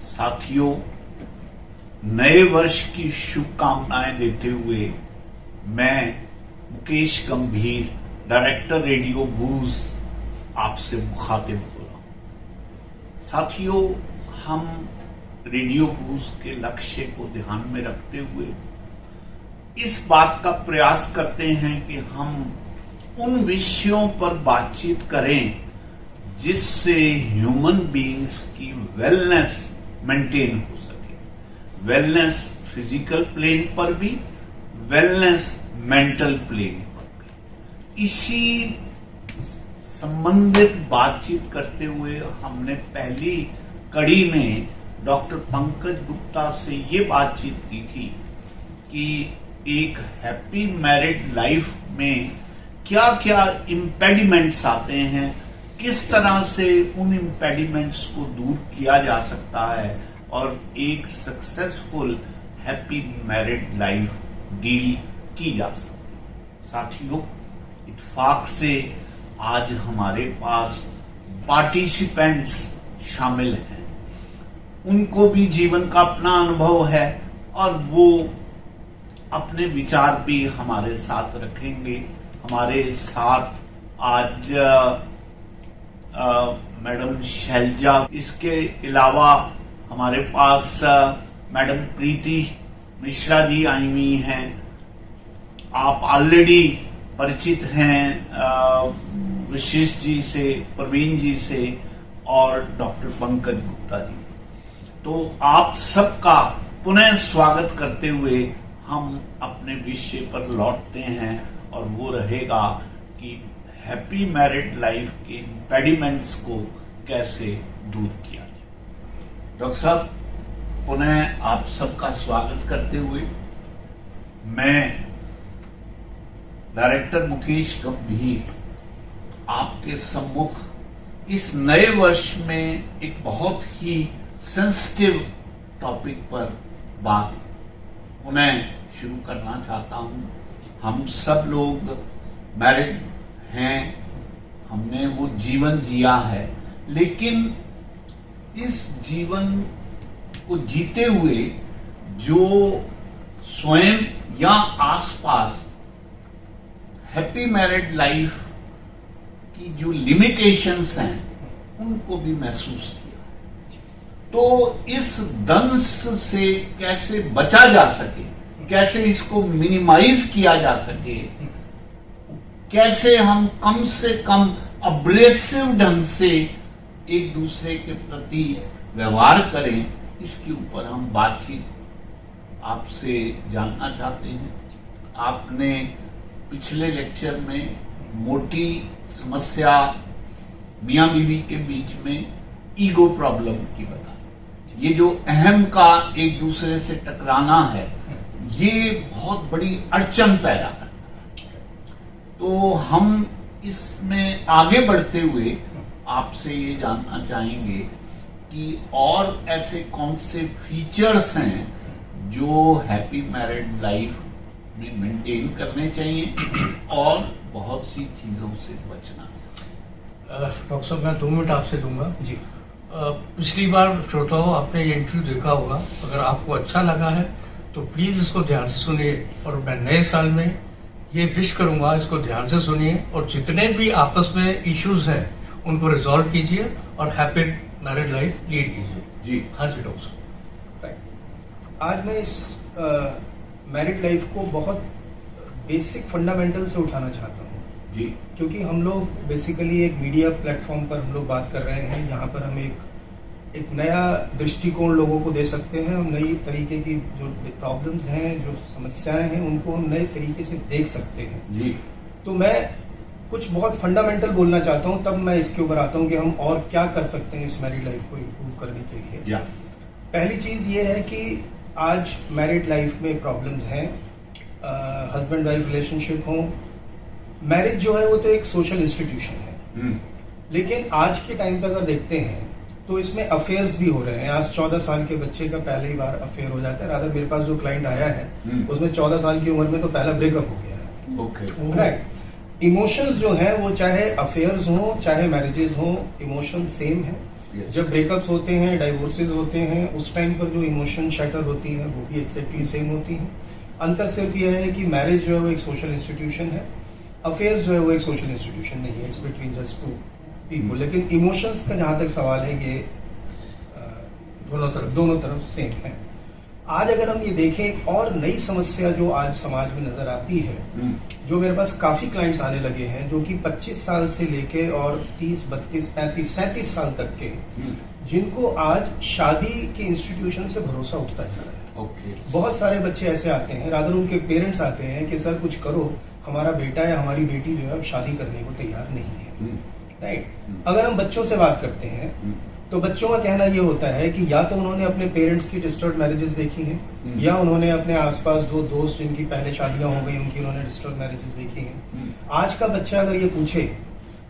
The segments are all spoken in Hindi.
साथियों, नए वर्ष की शुभकामनाएं देते हुए मैं मुकेश गंभीर, डायरेक्टर रेडियो बूज, आपसे मुखातिब हो रहा हूं। साथियों, हम रेडियो बूज के लक्ष्य को ध्यान में रखते हुए इस बात का प्रयास करते हैं कि हम उन विषयों पर बातचीत करें जिससे ह्यूमन बीइंग्स की वेलनेस मेंटेन हो सके। वेलनेस फिजिकल प्लेन पर भी, वेलनेस मेंटल प्लेन पर भी। इसी संबंधित बातचीत करते हुए हमने पहली कड़ी में डॉक्टर पंकज गुप्ता से ये बातचीत की थी कि एक हैप्पी मैरिड लाइफ में क्या क्या इम्पेडिमेंट्स आते हैं, किस तरह से उन इम्पेडिमेंट्स को दूर किया जा सकता है और एक successful happy married life deal की जा सकती है। साथियों, इत्तेफाक से आज हमारे पास पार्टिसिपेंट्स शामिल हैं। उनको भी जीवन का अपना अनुभव है और वो अपने विचार भी हमारे साथ रखेंगे। हमारे साथ आज मैडम शैलजा, इसके अलावा हमारे पास मैडम प्रीति मिश्रा जी आई हुई हैं। आप ऑलरेडी परिचित हैं वशिष्ठ जी से, प्रवीण जी से और डॉक्टर पंकज गुप्ता जी। तो आप सबका पुनः स्वागत करते हुए हम अपने विषय पर लौटते हैं और वो रहेगा कि हैप्पी मैरिड लाइफ के इम्पेडिमेंट्स को कैसे दूर किया जाए। डॉक्टर साहब, पुनः आप सबका स्वागत करते हुए मैं डायरेक्टर मुकेश गंभीर आपके सम्मुख इस नए वर्ष में एक बहुत ही सेंसिटिव टॉपिक पर बात पुनः शुरू करना चाहता हूं। हम सब लोग मैरिड हैं, हमने वो जीवन जिया है, लेकिन इस जीवन को जीते हुए जो स्वयं या आसपास हैप्पी मैरिड लाइफ की जो लिमिटेशंस हैं उनको भी महसूस किया। तो इस दंश से कैसे बचा जा सके, कैसे इसको मिनिमाइज किया जा सके, कैसे हम कम से कम अब्रेसिव ढंग से एक दूसरे के प्रति व्यवहार करें, इसके ऊपर हम बातचीत आपसे जानना चाहते हैं। आपने पिछले लेक्चर में मोटी समस्या मियां बीवी के बीच में ईगो प्रॉब्लम की बताई। ये जो अहम का एक दूसरे से टकराना है, ये बहुत बड़ी अड़चन पैदा करता है। तो हम इसमें आगे बढ़ते हुए आपसे ये जानना चाहेंगे कि और ऐसे कौन से फीचर्स हैं जो हैप्पी मैरिड लाइफ में मेंटेन करने चाहिए और बहुत सी चीजों से बचना। डॉक्टर साहब, मैं 2 मिनट आपसे दूंगा जी। पिछली बार श्रोताओं आपने ये इंटरव्यू देखा होगा। अगर आपको अच्छा लगा है तो प्लीज इसको ध्यान से सुनिए और मैं नए साल में ये विश करूंगा, इसको ध्यान से सुनिए और जितने भी आपस में इश्यूज हैं उनको रिजॉल्व कीजिए और हैप्पी मैरिड लाइफ लीड कीजिए। जी हाँ जी डॉक्टर साहब। आज मैं इस मैरिड लाइफ को बहुत बेसिक फंडामेंटल से उठाना चाहता हूँ जी, क्योंकि हम लोग बेसिकली एक मीडिया प्लेटफॉर्म पर हम लोग बात कर रहे हैं। यहाँ पर हम एक नया दृष्टिकोण लोगों को दे सकते हैं और नई तरीके की जो प्रॉब्लम्स हैं, जो समस्याएं हैं, उनको हम नए तरीके से देख सकते हैं जी। तो मैं कुछ बहुत फंडामेंटल बोलना चाहता हूँ, तब मैं इसके ऊपर आता हूँ कि हम और क्या कर सकते हैं इस मैरिड लाइफ को इम्प्रूव करने के लिए। पहली चीज ये है कि आज मैरिड लाइफ में प्रॉब्लम्स हैं, हस्बैंड वाइफ रिलेशनशिप हो। मैरिज जो है वो तो एक सोशल इंस्टीट्यूशन है, लेकिन आज के टाइम पे अगर देखते हैं तो इसमें अफेयर्स भी हो रहे हैं। आज 14 साल के बच्चे का पहली बार अफेयर हो जाता है। रादर मेरे पास जो क्लाइंट आया है उसमें 14 साल की उम्र में तो पहला ब्रेकअप हो गया है। Okay, right. इमोशंस जो हैं वो चाहे अफेयर्स हो चाहे मैरिजेस हो, इमोशंस सेम है। Yes. जब ब्रेकअप्स होते हैं, डाइवोर्सेस होते हैं, उस टाइम पर जो इमोशन शैटर होती है वो भी एक्जैक्टली सेम होती है। अंतर सिर्फ यह है कि मैरिज जो है वो एक सोशल इंस्टीट्यूशन है, अफेयर्स जो है वो एक सोशल इंस्टीट्यूशन नहीं है, it's between just two people. लेकिन इमोशंस का जहां तक सवाल है ये दोनों तरफ सेम है। आज अगर हम ये देखें, एक और नई समस्या जो आज समाज में नजर आती है, जो मेरे पास काफी क्लाइंट्स आने लगे हैं जो कि 25 साल से लेके और 30, 32, 35, 37 साल तक के, जिनको आज शादी के इंस्टीट्यूशन से भरोसा उठता जा रहा है। बहुत सारे बच्चे ऐसे आते हैं, रादर उनके पेरेंट्स आते हैं कि सर कुछ करो, हमारा बेटा या हमारी बेटी जो है अब शादी करने को तैयार नहीं है। राइट। अगर हम बच्चों से बात करते हैं तो बच्चों का कहना ये होता है कि या तो उन्होंने अपने पेरेंट्स की डिस्टर्ब मैरिजेस देखी हैं, या उन्होंने अपने आसपास जो दोस्त जिनकी पहले शादियां हो गई उनकी उन्होंने डिस्टर्ब मैरिजेस देखी हैं। आज का बच्चा अगर ये पूछे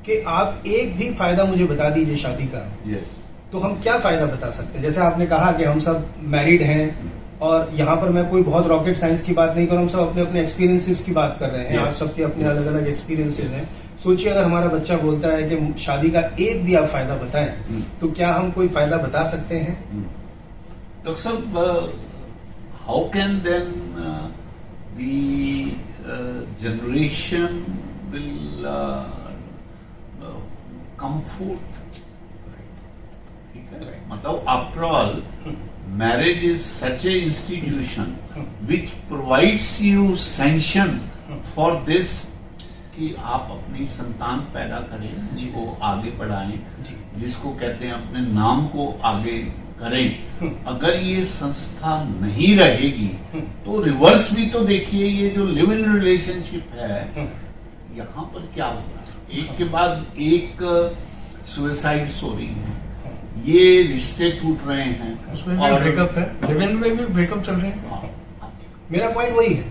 कि आप एक भी फायदा मुझे बता दीजिए शादी का, तो हम क्या फायदा बता सकते हैं? जैसे आपने कहा कि हम सब मैरिड हैं, और यहाँ पर मैं कोई बहुत रॉकेट साइंस की बात नहीं कर रहा हूँ, हम सब अपने अपने एक्सपीरियंसेस की बात कर रहे हैं। आप सबके अपने अलग अलग एक्सपीरियंसेस हैं। सोचिए अगर हमारा बच्चा बोलता है कि शादी का एक भी आप फायदा बताएं, तो क्या हम कोई फायदा बता सकते हैं? डॉक्टर साहब, how can then the generation will come forth? मतलब after all marriage is such a institution which provides you sanction for this कि आप अपनी संतान पैदा करें, जिसको आगे बढ़ाएं, जिसको कहते हैं अपने नाम को आगे करें। अगर ये संस्था नहीं रहेगी तो रिवर्स भी तो देखिए, ये जो लिव इन रिलेशनशिप है यहाँ पर क्या हो रहा है, एक के बाद एक सुसाइड्स हो रही है, ये रिश्ते टूट रहे हैं, उसमें भी ब्रेकअप है, लिव इन में भी ब्रेकअप चल रहे हैं। मेरा पॉइंट वही है,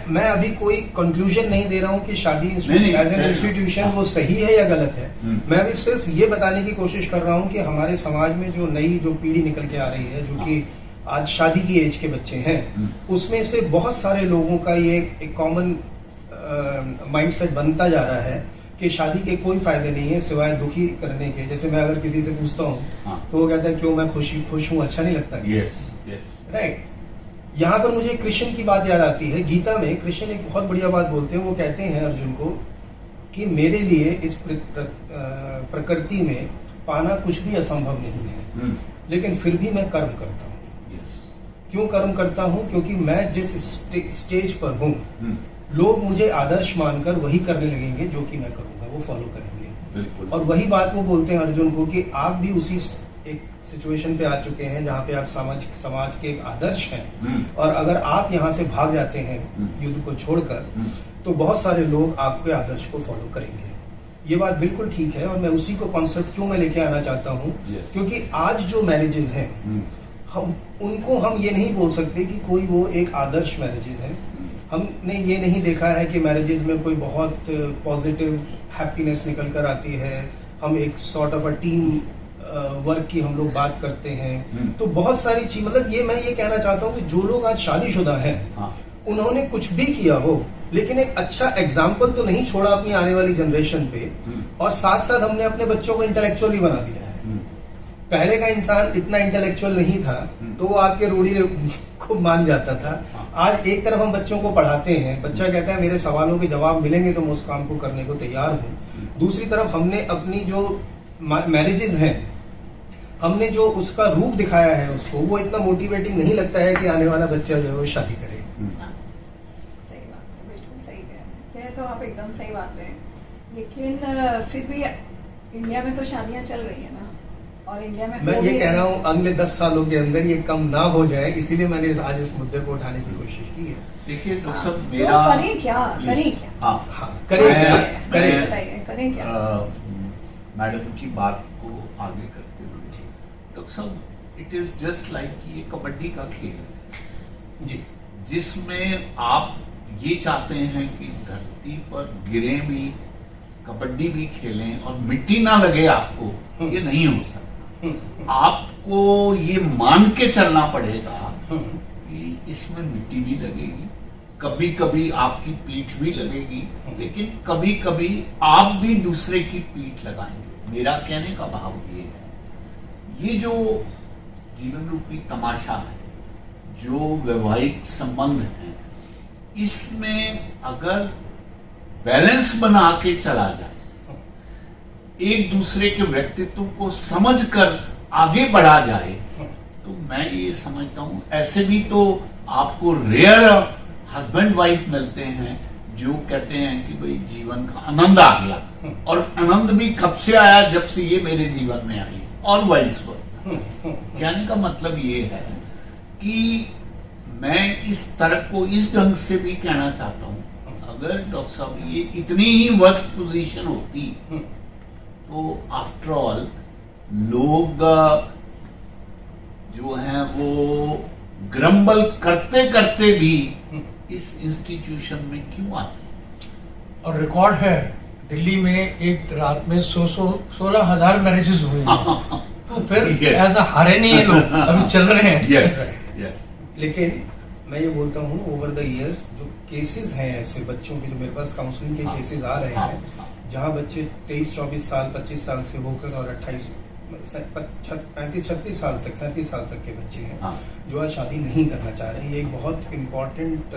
मैं अभी कोई कंक्लूजन नहीं दे रहा हूँ कि शादी एज एन इंस्टीट्यूशन वो सही है या गलत है। मैं अभी सिर्फ ये बताने की कोशिश कर रहा हूँ कि हमारे समाज में जो नई जो पीढ़ी निकल के आ रही है, जो कि आज शादी की एज के बच्चे हैं, उसमें से बहुत सारे लोगों का ये एक कॉमन माइंडसेट बनता जा रहा है कि शादी के कोई फायदे नहीं है सिवाय दुखी करने के। जैसे मैं अगर किसी से पूछता हूँ तो वो कहता है क्यों, मैं खुश हूँ, अच्छा नहीं लगता? राइट। यहाँ पर मुझे कृष्ण की बात याद आती है। गीता में कृष्ण एक बहुत बढ़िया बात बोलते हैं। वो कहते हैं अर्जुन को कि मेरे लिए इस प्रकृति में पाना कुछ भी असंभव नहीं है, लेकिन फिर भी मैं कर्म करता हूँ। क्यों कर्म करता हूँ? क्योंकि मैं जिस स्टेज पर हूँ, लोग मुझे आदर्श मानकर वही करने लगेंगे जो कि मैं करूंगा, वो फॉलो करेंगे। और वही बात वो बोलते हैं अर्जुन को कि आप भी उसी एक सिचुएशन पे आ चुके हैं जहाँ पे आप समाज के एक आदर्श हैं, और अगर आप यहाँ से भाग जाते हैं युद्ध को छोड़कर, तो बहुत सारे लोग आपके आदर्श को फॉलो करेंगे। ये बात बिल्कुल ठीक है, और मैं उसी को कॉन्सेप्ट क्यों मैं लेके आना चाहता हूँ, क्योंकि आज जो मैरिजेस हैं उनको हम ये नहीं बोल सकते कि कोई वो एक आदर्श मैरिजेस है। हमने ये नहीं देखा है कि मैरिजेस में कोई बहुत पॉजिटिव हैप्पीनेस निकल कर आती है। हम एक sort of a team work की हम लोग बात करते हैं। तो बहुत सारी चीज, मतलब ये मैं ये कहना चाहता हूँ कि जो लोग आज शादीशुदा हैं, उन्होंने कुछ भी किया हो, लेकिन एक अच्छा एग्जाम्पल तो नहीं छोड़ा अपनी आने वाली जनरेशन पे, और साथ साथ हमने अपने बच्चों को इंटेलेक्चुअली बना दिया है। पहले का इंसान इतना इंटेलेक्चुअल नहीं था, तो वो आपके रूढ़ी को मान जाता था। आज एक तरफ हम बच्चों को पढ़ाते हैं, बच्चा कहता है मेरे सवालों के जवाब मिलेंगे तो मैं उस काम को करने को तैयार हूँ। दूसरी तरफ हमने अपनी जो मैरिजेस हैं, हमने जो उसका रूप दिखाया है उसको, वो इतना मोटिवेटिंग नहीं लगता है कि आने वाला बच्चा जो है वो शादी करे। सही बात है, बिल्कुल सही कह तो आप एकदम सही बात रहे। लेकिन फिर भी इंडिया में तो शादियां चल रही है ना, और इंडिया में मैं ये कह रहा हूँ अगले 10 सालों के अंदर ये कम ना हो जाए, इसीलिए मैंने आज इस मुद्दे को उठाने की कोशिश की है। देखिए डॉक्टर साहब, तो मेरा करें क्या? करें क्या? मैडम की बात को आगे करते हुए, डॉक्टर साहब, इट इज जस्ट लाइक ये कबड्डी का खेल है जी, जिसमें आप ये चाहते हैं कि धरती पर गिरे भी, कबड्डी भी खेलें और मिट्टी ना लगे आपको, ये नहीं हो सकता। आपको ये मान के चलना पड़ेगा कि इसमें मिट्टी भी लगेगी, कभी कभी आपकी पीठ भी लगेगी, लेकिन कभी कभी आप भी दूसरे की पीठ लगाएंगे। मेरा कहने का भाव ये है, ये जो जीवन रूपी तमाशा है, जो वैवाहिक संबंध है, इसमें अगर बैलेंस बना के चला जाए, एक दूसरे के व्यक्तित्व को समझकर आगे बढ़ा जाए, तो मैं ये समझता हूं, ऐसे भी तो आपको रेयर हस्बैंड वाइफ मिलते हैं जो कहते हैं कि भाई जीवन का आनंद आ गया, और आनंद भी कब से आया, जब से ये मेरे जीवन में आई, और वाइस वर्सा। कहने का मतलब ये है कि मैं इस तर्क को इस ढंग से भी कहना चाहता हूं, अगर डॉक्टर साहब ये इतनी ही वर्स्ट पोजीशन होती तो आफ्टर ऑल लोग जो हैं वो ग्रम्बल करते करते भी इस इंस्टीट्यूशन में क्यों आते हैं? और रिकॉर्ड है, दिल्ली में एक रात में 16,000 मैरिजेस हुए हैं। तो फिर ऐसा हारे नहीं है लोग, अभी चल रहे हैं। yes, yes. लेकिन मैं ये बोलता हूँ, ओवर द इयर्स जो केसेस हैं ऐसे बच्चों के, जो मेरे पास काउंसलिंग के केसेस आ रहे हैं, जहाँ बच्चे 23-24 साल 25 साल से होकर और 35-36 साल तक 37 साल तक के बच्चे हैं जो आज शादी नहीं करना चाह रहे हैं। ये एक बहुत इम्पोर्टेंट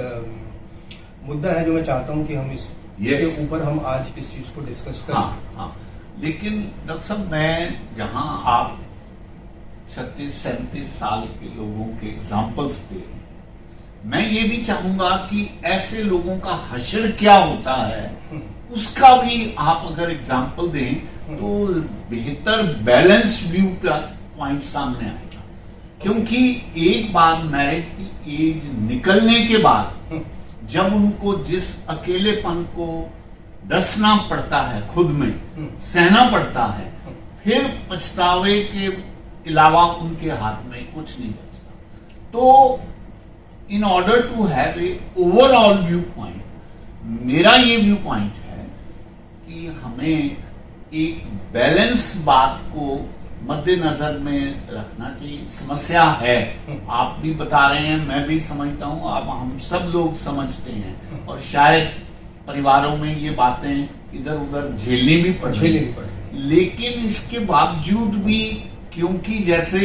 मुद्दा है जो मैं चाहता हूँ कि हम इसके ऊपर हम आज इस चीज को डिस्कस करें। लेकिन डॉक्टर साहब, मैं जहां आप 36-37 साल के लोगों के एग्जाम्पल्स दे, मैं ये भी चाहूंगा कि ऐसे लोगों का हश्र क्या होता है उसका भी आप अगर एग्जाम्पल दें तो बेहतर बैलेंस व्यू पॉइंट सामने आएगा। क्योंकि एक बार मैरिज की एज निकलने के बाद जब उनको जिस अकेलेपन को डसना पड़ता है, खुद में सहना पड़ता है, फिर पछतावे के अलावा उनके हाथ में कुछ नहीं बचता। तो in order to have a overall view point, मेरा ये व्यू पॉइंट है कि हमें एक बैलेंस बात को मद्देनजर में रखना चाहिए। समस्या है, आप भी बता रहे हैं, मैं भी समझता हूं, आप हम सब लोग समझते हैं, और शायद परिवारों में ये बातें इधर उधर झेलनी भी पड़ती है। लेकिन इसके बावजूद भी, क्योंकि जैसे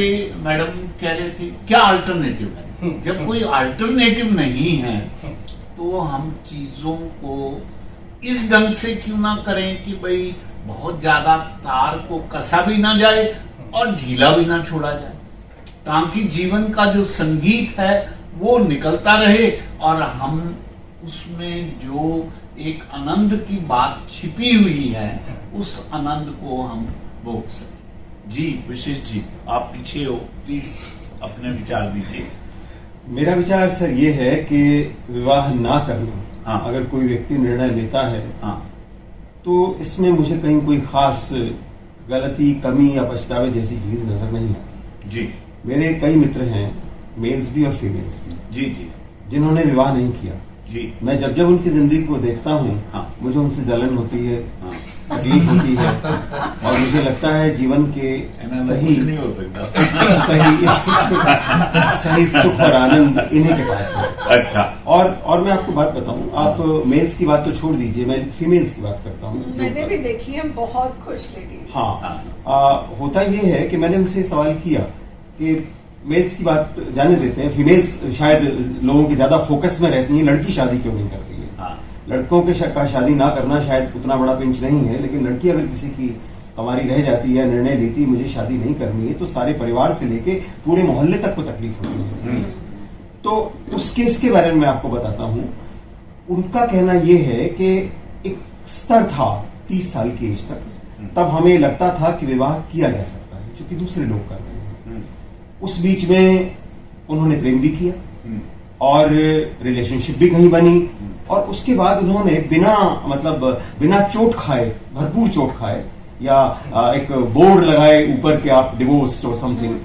मैडम कह रहे थे, क्या अल्टरनेटिव है? जब कोई अल्टरनेटिव नहीं है तो हम चीजों को इस ढंग से क्यों ना करें कि भाई बहुत ज्यादा तार को कसा भी ना जाए और ढीला भी ना छोड़ा जाए, ताकि जीवन का जो संगीत है वो निकलता रहे और हम उसमें जो एक आनंद की बात छिपी हुई है उस आनंद को हम भोग सकें। जी विशेष जी, आप पीछे हो, प्लीज अपने विचार दीजिए। मेरा विचार सर ये है कि विवाह ना करना, अगर कोई व्यक्ति निर्णय लेता है, तो इसमें मुझे कहीं कोई खास गलती, कमी या पछतावे जैसी चीज नजर नहीं आती। जी, मेरे कई मित्र हैं, मेल्स भी और फीमेल्स भी, जी जी, जिन्होंने विवाह नहीं किया। जी, मैं जब जब उनकी जिंदगी को देखता हूँ, मुझे उनसे जलन होती है, तकलीफ होती है, और मुझे लगता है जीवन के सही नहीं हो सकता सही सुख और आनंद इन्हीं के पास है। अच्छा, और मैं आपको बात बताऊं, आप मेल्स की बात तो छोड़ दीजिए, मैं फीमेल्स की बात करता हूँ। मैंने भी देखी है, बहुत खुश लगी। होता ये है कि मैंने उनसे सवाल किया कि मेल्स की बात जाने देते हैं, फीमेल्स शायद लोगों की ज्यादा फोकस में रहती हैं, लड़की शादी क्यों नहीं करती है। लड़कों के शादी ना करना शायद उतना बड़ा पिंच नहीं है, लेकिन लड़की अगर किसी की हमारी रह जाती है, निर्णय लेती है मुझे शादी नहीं करनी है, तो सारे परिवार से लेके पूरे मोहल्ले तक को तकलीफ होती है। तो उस केस के बारे में मैं आपको बताता हूं। उनका कहना यह है कि एक स्तर था 30 साल की एज तक, तब हमें लगता था कि विवाह किया जा सकता है, जो कि दूसरे लोग कर रहे हैं। उस बीच में उन्होंने प्रेम भी किया और रिलेशनशिप भी कहीं बनी, और उसके बाद उन्होंने बिना चोट खाए, भरपूर चोट खाए, या एक बोर्ड लगाए ऊपर के आप डिवोर्स और समथिंग,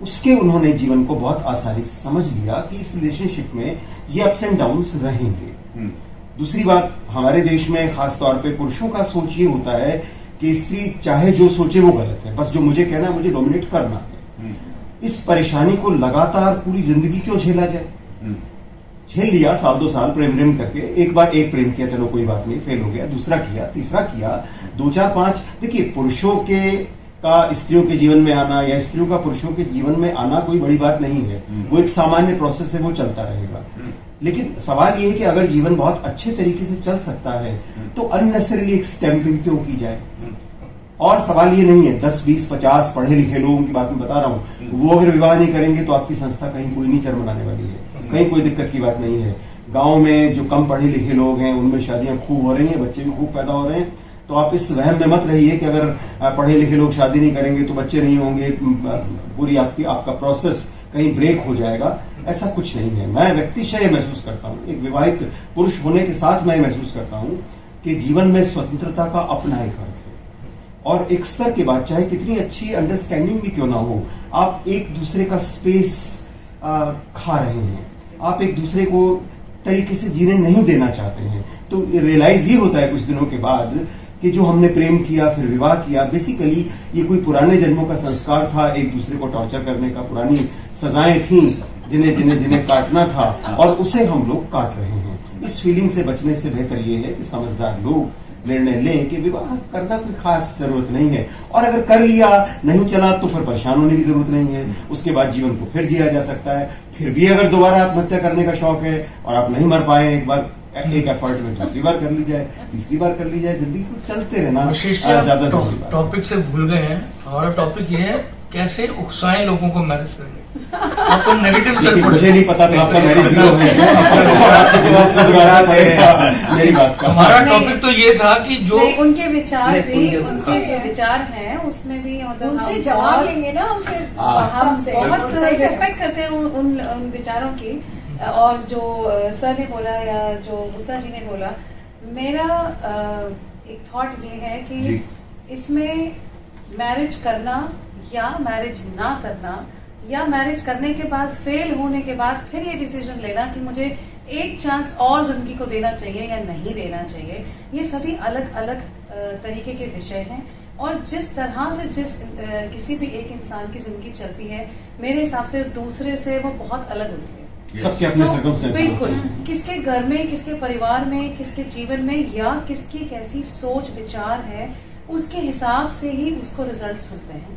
उसके उन्होंने जीवन को बहुत आसानी से समझ लिया कि इस रिलेशनशिप में ये अप्स एंड डाउन्स रहेंगे। दूसरी बात, हमारे देश में खासतौर पे पुरुषों का सोच ये होता है कि स्त्री चाहे जो सोचे वो गलत है, बस जो मुझे कहना है मुझे डोमिनेट करना है। इस परेशानी को लगातार पूरी जिंदगी क्यों झेला जाए? झेल लिया, साल 2 साल प्रेम करके, एक बार एक प्रेम किया, चलो कोई बात नहीं, फेल हो गया, दूसरा किया, तीसरा किया, 2 4 5। देखिए, पुरुषों का स्त्रियों के जीवन में आना या स्त्रियों का पुरुषों के जीवन में आना कोई बड़ी बात नहीं है, वो एक सामान्य प्रोसेस है, वो चलता रहेगा। लेकिन सवाल ये है कि अगर जीवन बहुत अच्छे तरीके से चल सकता है तो अननेसेसरीली एक स्टैंपिंग क्यों की जाए। और सवाल ये नहीं है 10 20 50 पढ़े लिखे लोगों की बात मैं बता रहा हूँ, वो अगर विवाह नहीं करेंगे तो आपकी संस्था कहीं कोई नहीं चरमराने वाली है, कहीं कोई दिक्कत की बात नहीं है। गांव में जो कम पढ़े लिखे लोग हैं उनमें शादियां खूब हो रही हैं, बच्चे भी खूब पैदा हो रहे हैं। तो आप इस वहम में मत रहिए कि अगर पढ़े लिखे लोग शादी नहीं करेंगे तो बच्चे नहीं होंगे, पूरी आपका प्रोसेस कहीं ब्रेक हो जाएगा। ऐसा कुछ नहीं है। मैं व्यक्तिशः ये महसूस करता हूँ, एक विवाहित पुरुष होने के साथ मैं महसूस करता हूँ कि जीवन में स्वतंत्रता का अपना एक अर्थ है। और एक स्तर के बाद चाहे कितनी अच्छी अंडरस्टैंडिंग भी क्यों ना हो, आप एक दूसरे का स्पेस खा रहे हैं, आप एक दूसरे को तरीके से जीने नहीं देना चाहते हैं। तो रियलाइज ये होता है कुछ दिनों के बाद कि जो हमने प्रेम किया फिर विवाह किया, बेसिकली ये कोई पुराने जन्मों का संस्कार था, एक दूसरे को टॉर्चर करने का, पुरानी सजाएं थी जिन्हें काटना था, और उसे हम लोग काट रहे हैं। इस फीलिंग से बचने से बेहतर ये है कि समझदार लोग निर्णय लें कि विवाह करना कोई खास जरूरत नहीं है, और अगर कर लिया नहीं चला तो फिर परेशान होने की जरूरत नहीं है। उसके बाद जीवन को फिर जिया जा सकता है। फिर भी अगर दोबारा आत्महत्या करने का शौक है और आप नहीं मर पाए एक बार एक एफर्ट में, दूसरी बार कर ली जाए, तीसरी बार कर ली जाए, जिंदगी को चलते रहना ज्यादा। टॉपिक से भूल गए हैं। हमारा टॉपिक ये है कैसे उकसाएं लोगों को मैरिज करने। आपको नेगेटिव चल पड़े, मुझे नहीं पता था आपका मैरिज मेरी बात का। हमारा टॉपिक तो ये था कि जो उनके विचार भी, उनके जो विचार हैं उसमें भी मतलब उनसे जवाब लेंगे ना हम, फिर हम बहुत रिस्पेक्ट करते हैं उन विचारों की। और जो सर ने बोला या जो गुप्ता जी ने बोला, मेरा एक थॉट ये है कि इसमें मैरिज करना या मैरिज ना करना, या मैरिज करने के बाद फेल होने के बाद फिर ये डिसीजन लेना कि मुझे एक चांस और जिंदगी को देना चाहिए या नहीं देना चाहिए, ये सभी अलग अलग तरीके के विषय हैं। और जिस तरह से किसी भी एक इंसान की जिंदगी चलती है, मेरे हिसाब से दूसरे से वो बहुत अलग होती है। सबके अपने सर्कमस्टेंसेस, बिल्कुल, किसके घर में, किसके परिवार में, किसके जीवन में, या किसकी कैसी सोच विचार है, उसके हिसाब से ही उसको रिजल्ट्स मिलते हैं,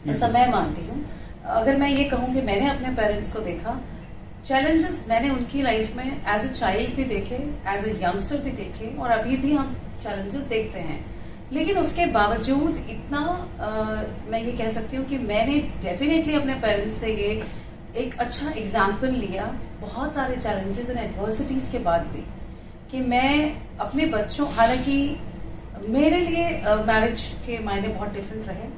ऐसा मैं मानती हूँ। अगर मैं ये कहूँ कि मैंने अपने पेरेंट्स को देखा, चैलेंजेस मैंने उनकी लाइफ में एज अ चाइल्ड भी देखे, एज अ यंगस्टर भी देखे, और अभी भी हम चैलेंजेस देखते हैं। लेकिन उसके बावजूद इतना मैं ये कह सकती हूँ कि मैंने डेफिनेटली अपने पेरेंट्स से ये एक अच्छा एग्जाम्पल लिया, बहुत सारे चैलेंजेस एंड एडवर्सिटीज के बाद भी, कि मैं अपने बच्चों, हालांकि मेरे लिए मैरिज के मायने बहुत डिफरेंट रहे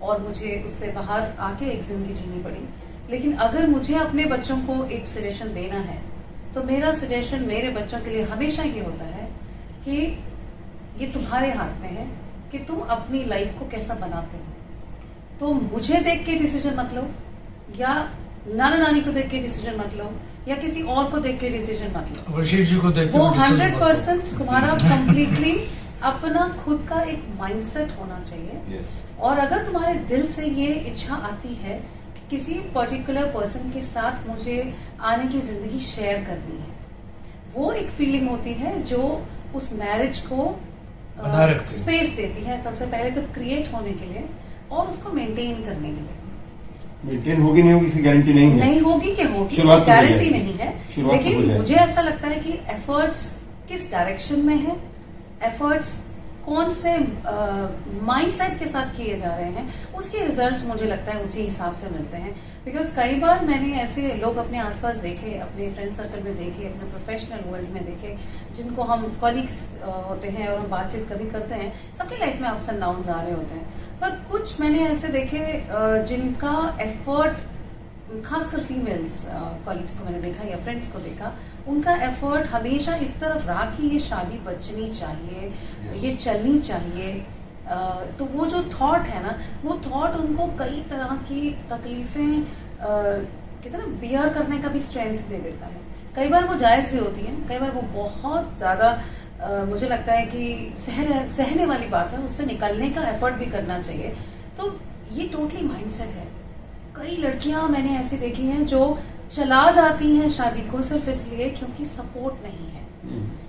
और मुझे उससे बाहर आके एक जिंदगी जीनी पड़ी, लेकिन अगर मुझे अपने बच्चों को एक सजेशन देना है तो मेरा सजेशन मेरे बच्चों के लिए हमेशा ये होता है कि ये तुम्हारे हाथ में है कि तुम अपनी लाइफ को कैसा बनाते हो। तो मुझे देख के डिसीजन मत लो, या नाना नानी को देख के डिसीजन मत लो, या किसी और को देख के डिसीजन मत लो। वशिष्ठ जी को देख के वो 100% तुम्हारा कंप्लीटली अपना खुद का एक माइंडसेट होना चाहिए। और अगर तुम्हारे दिल से ये इच्छा आती है कि किसी पर्टिकुलर पर्सन के साथ मुझे आने की जिंदगी शेयर करनी है, वो एक फीलिंग होती है जो उस मैरिज को स्पेस देती है सबसे पहले तो क्रिएट होने के लिए और उसको मेंटेन करने के लिए। मेंटेन होगी नहीं होगी इसकी गारंटी नहीं है, नहीं होगी कि होगी गारंटी नहीं है, लेकिन मुझे ऐसा लगता है कि एफर्ट्स किस डायरेक्शन में है, एफर्ट्स कौन से माइंडसेट के साथ किए जा रहे हैं, उसके रिजल्ट्स मुझे लगता है उसी हिसाब से मिलते हैं। बिकॉज कई बार मैंने ऐसे लोग अपने आसपास देखे, अपने फ्रेंड सर्कल में देखे, अपने प्रोफेशनल वर्ल्ड में देखे, जिनको हम कॉलीग्स होते हैं और हम बातचीत कभी करते हैं, सबकी लाइफ में अप्स एंड डाउन्स आ रहे होते हैं, पर कुछ मैंने ऐसे देखे जिनका एफर्ट, खासकर फीमेल्स कॉलीग्स को मैंने देखा या फ्रेंड्स को देखा, उनका एफर्ट हमेशा इस तरफ रहा कि ये शादी बचनी चाहिए, ये चलनी चाहिए। तो वो जो थॉट है ना, वो थॉट उनको कई तरह की तकलीफें कहते ना बियर करने का भी स्ट्रेंथ दे देता है। कई बार वो जायज भी होती है, कई बार वो बहुत ज्यादा मुझे लगता है कि सहने वाली बात है, उससे निकलने का एफर्ट भी करना चाहिए। तो ये टोटली माइंडसेट है। कई लड़कियां मैंने ऐसी देखी हैं जो चला जाती हैं शादी को सिर्फ इसलिए क्योंकि सपोर्ट नहीं है।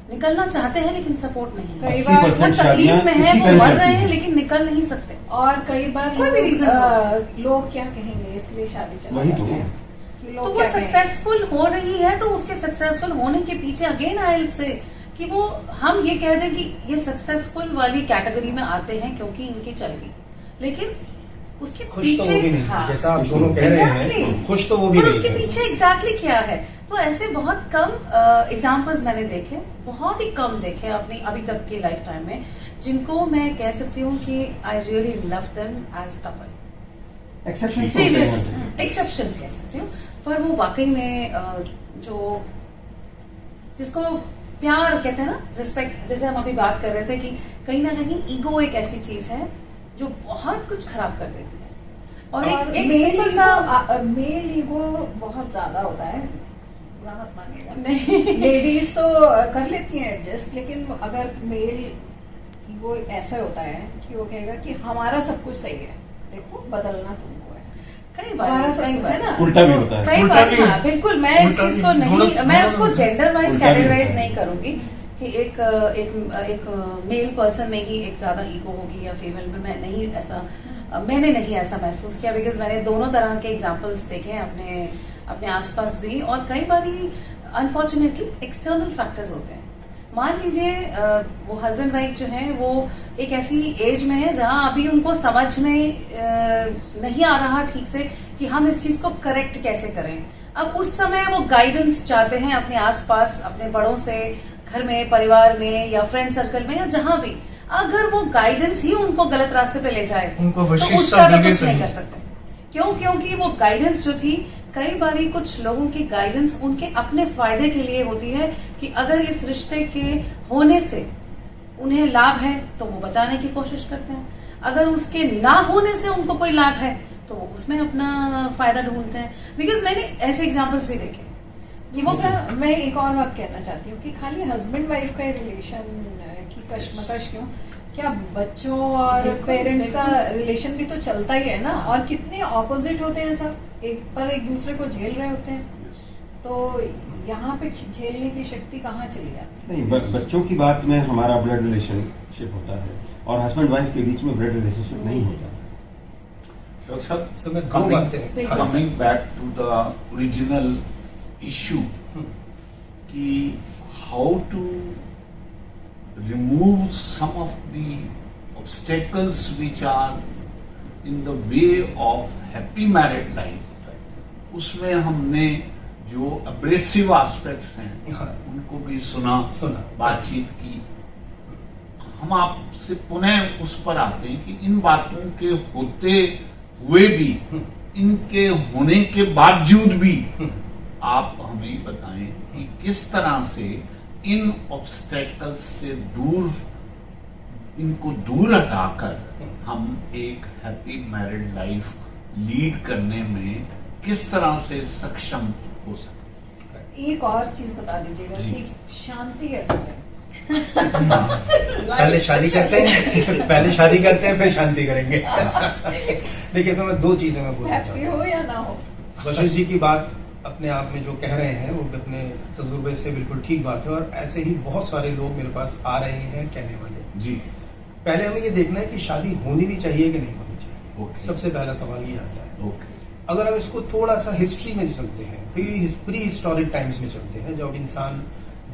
निकलना चाहते हैं लेकिन सपोर्ट नहीं है। कई बार वो तकलीफ में है, वो मर रहे हैं लेकिन निकल नहीं सकते। और कई बार कोई भी रीजन लोग क्या कहेंगे इसलिए शादी चला वही जाते तो। हैं कि लोग तो वो क्या कहेंगे। सक्सेसफुल हो रही है तो उसके सक्सेसफुल होने के पीछे अगेन आई से कि वो हम ये कह दें कि ये सक्सेसफुल वाली कैटेगरी में आते हैं क्योंकि इनकी चल गई, लेकिन उसके खुश तो वो भी पीछे नहीं, हाँ, जैसा आप दोनों कह रहे हैं, Exactly. खुश तो वो भी और नहीं उसके है। पीछे एग्जैक्टली क्या है। तो ऐसे बहुत कम एग्जाम्पल्स मैंने देखे, बहुत ही कम देखे अपनी अभी तक की लाइफ टाइम में, जिनको मैं कह सकती हूँ कि I really love them as couple. Exceptions कह सकती हूँ, पर वो वाकई में जो जिसको प्यार कहते हैं ना, रिस्पेक्ट, जैसे हम अभी बात कर रहे थे कि कहीं ना कहीं ईगो एक ऐसी चीज है जो बहुत कुछ खराब कर देती है। और एक सिंपल सा मेल ईगो बहुत ज्यादा होता है, बुरा मत मानिएगा। नहीं लेडीज तो कर लेती हैं एडजस्ट, लेकिन अगर मेल ईगो ऐसा होता है कि वो कहेगा कि हमारा सब कुछ सही है, देखो बदलना तुमको है। कई बार हमारा सही सब है ना, उल्टा भी होता है। कई उल्टा बार भी- हाँ, बिल्कुल मैं इस उल्टा चीज भी- को नहीं, दोनों- मैं दोनों उसको में- जेंडर वाइज उल्टा भी कैटेगराइज होता है। नहीं करूंगी कि एक मेल पर्सन में ही एक ज्यादा ईगो होगी या फीमेल में। मैं नहीं ऐसा, मैंने नहीं ऐसा महसूस किया, बिकॉज मैंने दोनों तरह के एग्जाम्पल्स देखे हैं अपने आसपास भी। और कई बार अनफॉर्चुनेटली एक्सटर्नल फैक्टर्स होते हैं। मान लीजिए वो हस्बैंड वाइफ जो है वो एक ऐसी एज में है जहां अभी उनको समझ में नहीं आ रहा ठीक से कि हम इस चीज को करेक्ट कैसे करें। अब उस समय वो गाइडेंस चाहते हैं अपने आसपास, अपने बड़ों से, घर में, परिवार में या फ्रेंड सर्कल में या जहां भी। अगर वो गाइडेंस ही उनको गलत रास्ते पे ले जाए उनको तो वशिष्ठ उसका भी लगे कुछ तो नहीं नहीं। कर सकते। क्यों? क्योंकि वो गाइडेंस जो थी, कई बारी कुछ लोगों की गाइडेंस उनके अपने फायदे के लिए होती है कि अगर इस रिश्ते के होने से उन्हें लाभ है तो वो बचाने की कोशिश करते हैं, अगर उसके ना होने से उनको कोई लाभ है तो वो उसमें अपना फायदा ढूंढते हैं। बिकॉज मैंने ऐसे एग्जाम्पल्स भी देखे। वो मैं एक और बात कहना चाहती हूँ कि खाली हस्बैंड वाइफ का रिलेशन की कश्मकश क्यों, क्या बच्चों और बिल्कुल, पेरेंट्स का बिल्कुल। रिलेशन भी तो चलता ही है ना। और कितने ऑपोजिट होते हैं सब, एक दूसरे को झेल रहे होते हैं, तो यहाँ पे झेलने की शक्ति कहाँ चली जाती है। नहीं, बच्चों की बात में हमारा ब्लड रिलेशनशिप होता है और हस्बैंड वाइफ के बीच में ब्लड रिलेशनशिप नहीं होता। डॉक्टर साहब, सर, मैं दो बातें बिल्कुल। Coming back to the original issue कि how to remove some of the obstacles which are in the way of happy married life, उसमें हमने जो अब्रेसिव एस्पेक्ट्स हैं हाँ। उनको भी सुना, बातचीत की। हम आपसे पुनः उस पर आते हैं कि इन बातों के होते हुए भी, इनके होने के बावजूद भी आप हमें बताएं कि किस तरह से इन ऑब्स्टेकल्स से इनको दूर हटाकर हम एक हैप्पी मैरिड लाइफ लीड करने में किस तरह से सक्षम हो सकते। एक और चीज बता दीजिएगा कि शांति कैसे करें। पहले शादी करते हैं पहले शादी करते हैं फिर शांति करेंगे। देखिए सर, मैं दो चीजें मैं बोलना चाहता हैप्पी हूँ। हो या ना हो, वशिष्ठ जी की बात अपने आप में जो कह रहे हैं वो अपने तजुर्बे से बिल्कुल ठीक बात है, और ऐसे ही बहुत सारे लोग मेरे पास आ रहे हैं कहने वाले। जी, पहले हमें ये देखना है कि शादी होनी भी चाहिए कि नहीं होनी चाहिए। ओके। सबसे पहला सवाल ये आता है। ओके। अगर हम इसको थोड़ा सा हिस्ट्री में चलते हैं, प्री हिस्टोरिक टाइम्स में चलते हैं, जब इंसान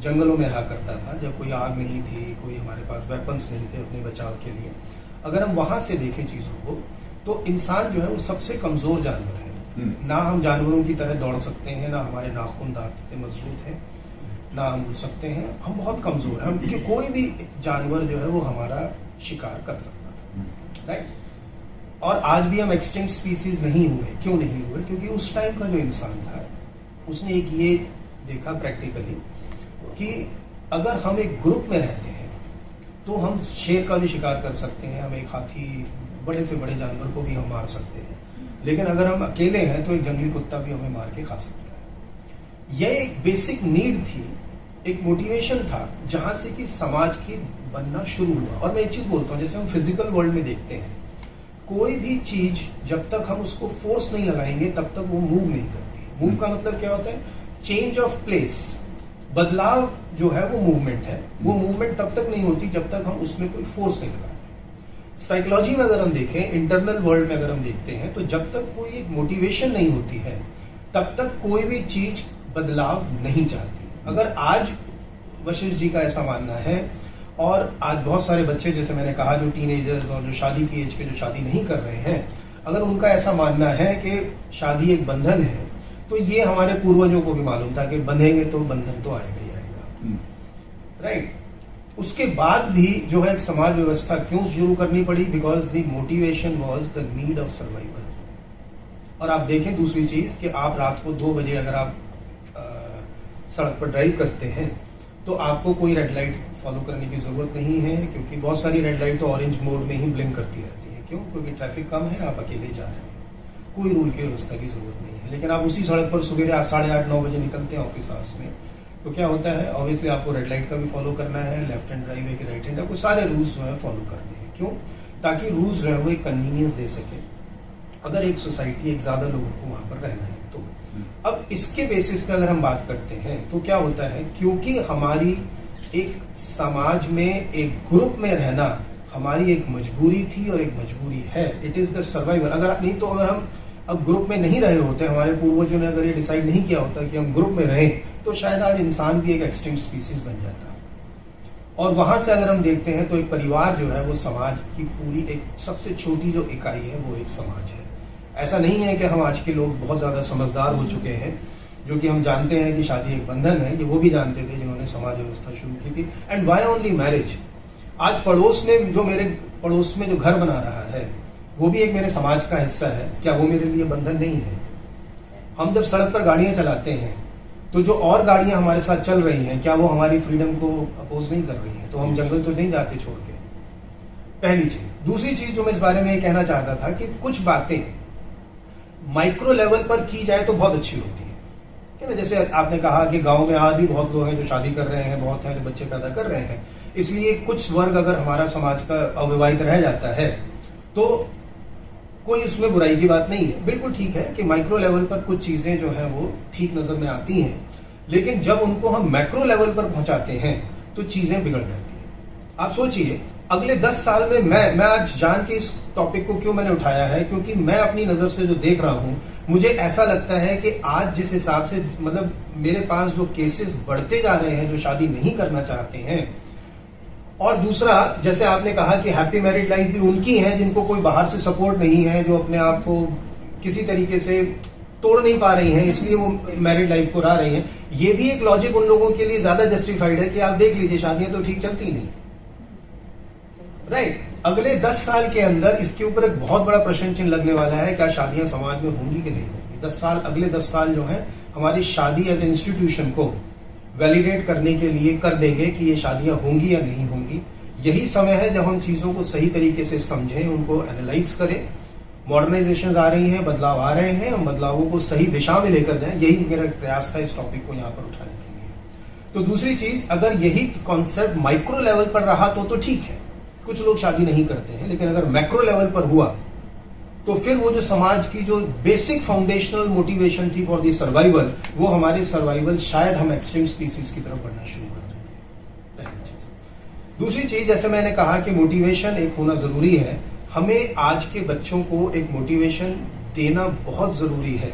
जंगलों में रहा करता था, जब कोई आग नहीं थी, कोई हमारे पास वेपन्स नहीं थे अपने बचाव के लिए, अगर हम वहां से देखें चीजों को, तो इंसान जो है वो सबसे कमजोर जानवर है। ना हम जानवरों की तरह दौड़ सकते हैं, ना हमारे नाखून दांत मजबूत हैं, ना हम उड़ सकते हैं, हम बहुत कमजोर हैं। हम कि कोई भी जानवर जो है वो हमारा शिकार कर सकता था, राइट। और आज भी हम एक्सटिंक्ट स्पीसीज नहीं हुए। क्यों नहीं हुए? क्योंकि उस टाइम का जो इंसान था उसने एक ये देखा प्रैक्टिकली कि अगर हम एक ग्रुप में रहते हैं तो हम शेर का भी शिकार कर सकते हैं, हम एक हाथी, बड़े से बड़े जानवर को भी हम मार सकते हैं, लेकिन अगर हम अकेले हैं तो एक जंगली कुत्ता भी हमें मार के खा सकता है। यह एक बेसिक नीड थी, एक मोटिवेशन था जहां से कि समाज की बनना शुरू हुआ। और मैं एक चीज बोलता हूं, जैसे हम फिजिकल वर्ल्ड में देखते हैं, कोई भी चीज जब तक हम उसको फोर्स नहीं लगाएंगे तब तक वो मूव नहीं करती। मूव का मतलब क्या होता है? Change of place. बदलाव जो है वो मूवमेंट है। वो मूवमेंट तब तक नहीं होती जब तक हम उसमें कोई फोर्स नहीं लगाते। साइकोलॉजी में अगर हम देखें, इंटरनल वर्ल्ड में अगर हम देखते हैं, तो जब तक कोई एक मोटिवेशन नहीं होती है तब तक कोई भी चीज बदलाव नहीं चाहती। अगर आज वशिष्ठ जी का ऐसा मानना है, और आज बहुत सारे बच्चे, जैसे मैंने कहा, जो टीनेजर्स और जो शादी की एज के जो शादी नहीं कर रहे हैं, अगर उनका ऐसा मानना है कि शादी एक बंधन है, तो ये हमारे पूर्वजों को भी मालूम था कि बंधेंगे तो बंधन तो आएगा ही आएगा, राइट। उसके बाद भी जो है एक समाज व्यवस्था क्यों शुरू करनी पड़ी? Because the motivation was the need of survival. और आप देखें दूसरी चीज कि आप रात को 2 बजे अगर आप सड़क पर ड्राइव करते हैं तो आपको कोई रेड लाइट फॉलो करने की जरूरत नहीं है, क्योंकि बहुत सारी रेड लाइट तो ऑरेंज मोड में ही ब्लिंक करती रहती है। क्यों? क्योंकि ट्रैफिक कम है, आप अकेले जा रहे हैं, कोई रूल की व्यवस्था की जरूरत नहीं है। लेकिन आप उसी सड़क पर सुबह 8:30-9 बजे निकलते हैं ऑफिस आवर्स में, तो क्या होता है? ऑब्वियसली आपको रेड लाइट का भी फॉलो करना है, लेफ्ट हैंड ड्राइव है कि राइट हैंड, आपको सारे रूल्स जो है फॉलो करने हैं। क्यों? ताकि रूल्स जो है वो एक कन्वीनियंस दे सके अगर एक सोसाइटी, एक ज्यादा लोगों को वहां पर रहना है तो। अब इसके बेसिस पे अगर हम बात करते हैं तो क्या होता है? क्योंकि हमारी एक समाज में, एक ग्रुप में रहना हमारी एक मजबूरी थी और एक मजबूरी है। It is the survival. अगर नहीं तो अगर हम अब ग्रुप में नहीं रहे होते, हमारे पूर्वजों ने अगर ये डिसाइड नहीं किया होता कि हम ग्रुप में रहें, तो शायद आज इंसान भी एक एक्सटिंक्ट स्पीसीज बन जाता। और वहां से अगर हम देखते हैं तो एक परिवार जो है वो समाज की पूरी एक सबसे छोटी जो इकाई है वो एक समाज है। ऐसा नहीं है कि हम आज के लोग बहुत ज्यादा समझदार हो चुके हैं, जो कि हम जानते हैं कि शादी एक बंधन है, ये वो भी जानते थे जिन्होंने समाज व्यवस्था शुरू की थी। And why only marriage? आज पड़ोस में जो मेरे पड़ोस में जो घर बना रहा है वो भी एक मेरे समाज का हिस्सा है, क्या वो मेरे लिए बंधन नहीं है? हम जब सड़क पर गाड़ियां चलाते हैं तो जो और गाड़ियां हमारे साथ चल रही हैं, क्या वो हमारी फ्रीडम को अपोज नहीं कर रही हैं? तो हम जंगल तो नहीं जाते छोड़ के। पहली चीज। दूसरी चीज जो मैं इस बारे में ये कहना चाहता था कि कुछ बातें माइक्रो लेवल पर की जाए तो बहुत अच्छी होती है, क्या ना? जैसे आपने कहा कि गांव में आज भी बहुत लोग हैं जो शादी कर रहे हैं, बहुत हैं जो बच्चे पैदा कर रहे हैं, इसलिए कुछ वर्ग अगर हमारा समाज का अविवाहित रह जाता है तो कोई उसमें बुराई की बात नहीं है। बिल्कुल ठीक है कि माइक्रो लेवल पर कुछ चीजें जो है वो ठीक नजर में आती हैं, लेकिन जब उनको हम मैक्रो लेवल पर पहुंचाते हैं तो चीजें बिगड़ जाती हैं। आप सोचिए, अगले 10 साल में मैं आज जान के इस टॉपिक को क्यों मैंने उठाया है, क्योंकि मैं अपनी नजर से जो देख रहा हूं, मुझे ऐसा लगता है कि आज जिस हिसाब से मतलब मेरे पास जो केसेस बढ़ते जा रहे हैं जो शादी नहीं करना चाहते हैं, और दूसरा जैसे आपने कहा कि हैप्पी मैरिड लाइफ भी उनकी है जिनको कोई बाहर से सपोर्ट नहीं है, जो अपने आप को किसी तरीके से तोड़ नहीं पा रही हैं, इसलिए वो मैरिड लाइफ को रह रही हैं। ये भी एक लॉजिक उन लोगों के लिए ज्यादा जस्टिफाइड है कि आप देख लीजिए शादियां तो ठीक चलती नहीं, राइट। अगले 10 साल के अंदर इसके ऊपर एक बहुत बड़ा प्रश्न चिन्ह लगने वाला है, क्या शादियां समाज में होंगी कि नहीं होंगी। 10 साल, अगले 10 साल जो है हमारी शादी एज ए इंस्टीट्यूशन को वैलिडेट करने के लिए कर देंगे कि ये शादियां होंगी या नहीं होंगी। यही समय है जब हम चीजों को सही तरीके से समझें, उनको एनालाइज करें। मॉडर्नाइजेशन आ रही हैं, बदलाव आ रहे हैं, हम बदलावों को सही दिशा में लेकर जाएं। यही मेरा प्रयास था इस टॉपिक को यहाँ पर उठाने के लिए। तो दूसरी चीज, अगर यही कॉन्सेप्ट माइक्रो लेवल पर रहा तो ठीक है, कुछ लोग शादी नहीं करते हैं, लेकिन अगर मैक्रो लेवल पर हुआ तो फिर वो जो समाज की जो बेसिक फाउंडेशनल मोटिवेशन थी फॉर द सर्वाइवल, वो हमारी सर्वाइवल शायद हम एक्सटिंक्ट स्पीसीज की तरफ बढ़ना शुरू कर देंगे। पहली चीज। दूसरी चीज, जैसे मैंने कहा कि मोटिवेशन एक होना जरूरी है। हमें आज के बच्चों को एक मोटिवेशन देना बहुत जरूरी है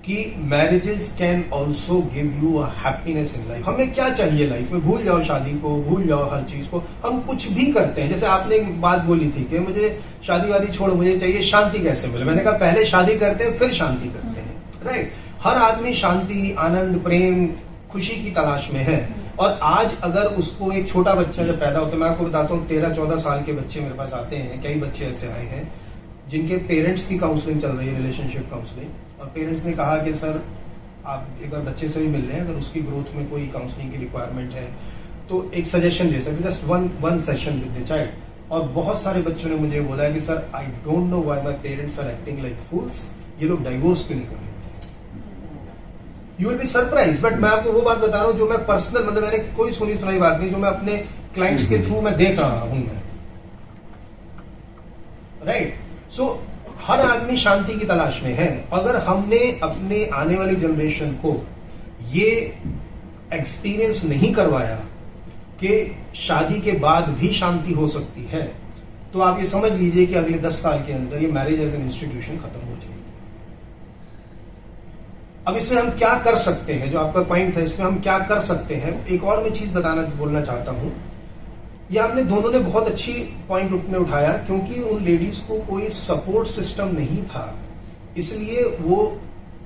कि marriages can also give you a happiness in life. हमें क्या चाहिए लाइफ में? भूल जाओ शादी को, भूल जाओ हर चीज को। हम कुछ भी करते हैं, जैसे आपने एक बात बोली थी कि मुझे शादी वादी छोड़ो, मुझे चाहिए शांति कैसे मिले। मैंने कहा पहले शादी करते हैं फिर शांति करते हैं, राइट। हर आदमी शांति, आनंद, प्रेम, खुशी की तलाश में है। और आज अगर उसको एक छोटा बच्चा जब पैदा होता है, मैं आपको बताता हूँ 13-14 साल के बच्चे मेरे पास आते हैं, कई बच्चे ऐसे आए हैं जिनके पेरेंट्स की काउंसलिंग चल रही है, रिलेशनशिप काउंसलिंग, और पेरेंट्स ने कहा कि सर आप एक बार बच्चे से भी मिल रहे हैं, अगर उसकी ग्रोथ में कोई काउंसलिंग की रिक्वायरमेंट है तो एक सजेशन दे सकते, just one session with the child. और बहुत सारे बच्चों ने मुझे बोला है कि sir I don't know why my parents are acting like fools, ये लोग डाइवोर्स क्यों नहीं कर रहे। You will be surprise, but मैं आपको वो बात बता रहा हूँ जो मैं पर्सनल, मतलब मैंने कोई सुनी सुनाई बात नहीं, जो मैं अपने क्लाइंट्स के थ्रू मैं देख रहा हूं मैं, राइट। सो हर आदमी शांति की तलाश में है। अगर हमने अपने आने वाली जनरेशन को ये एक्सपीरियंस नहीं करवाया कि शादी के बाद भी शांति हो सकती है, तो आप ये समझ लीजिए कि अगले 10 साल के अंदर ये मैरिज एज एन इंस्टीट्यूशन खत्म हो जाएगी। अब इसमें हम क्या कर सकते हैं, जो आपका पॉइंट है, इसमें हम क्या कर सकते हैं। एक और मैं चीज बोलना चाहता हूं, ये आपने दोनों ने बहुत अच्छी पॉइंट में उठाया, क्योंकि उन लेडीज को कोई सपोर्ट सिस्टम नहीं था, इसलिए वो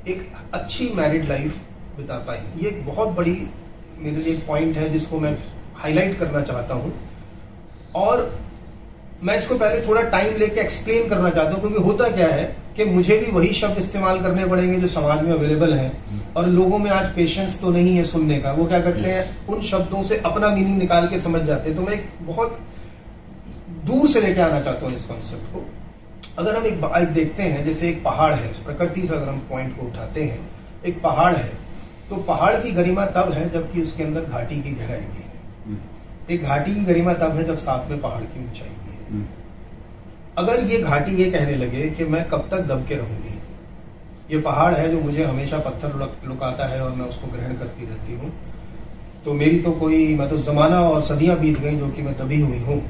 एक अच्छी मैरिड लाइफ बिता पाई। ये एक बहुत बड़ी मेरे लिए पॉइंट है जिसको मैं हाईलाइट करना चाहता हूं, और मैं इसको पहले थोड़ा टाइम लेके एक्सप्लेन करना चाहता हूं, क्योंकि होता क्या है कि मुझे भी वही शब्द इस्तेमाल करने पड़ेंगे जो समाज में अवेलेबल हैं, और लोगों में आज पेशेंस तो नहीं है सुनने का। वो क्या करते हैं, उन शब्दों से अपना मीनिंग निकाल के समझ जाते हैं। तो मैं एक बहुत दूर से लेके आना चाहता हूं इस कॉन्सेप्ट को। अगर हम एक देखते हैं, जैसे एक पहाड़ है, प्रकृति से अगर हम पॉइंट को उठाते हैं, एक पहाड़ है, तो पहाड़ की गरिमा तब है जबकि उसके अंदर घाटी की गहराई भी है। एक घाटी की गरिमा तब है जब साथ में पहाड़ की ऊंचाई भी है। अगर ये घाटी ये कहने लगे कि मैं कब तक दब के रहूंगी, ये पहाड़ है जो मुझे हमेशा पत्थर लुकाता है और मैं उसको ग्रहण करती रहती हूँ, तो मेरी तो मैं तो जमाना और सदियां बीत गई जो कि मैं दबी हुई हूँ।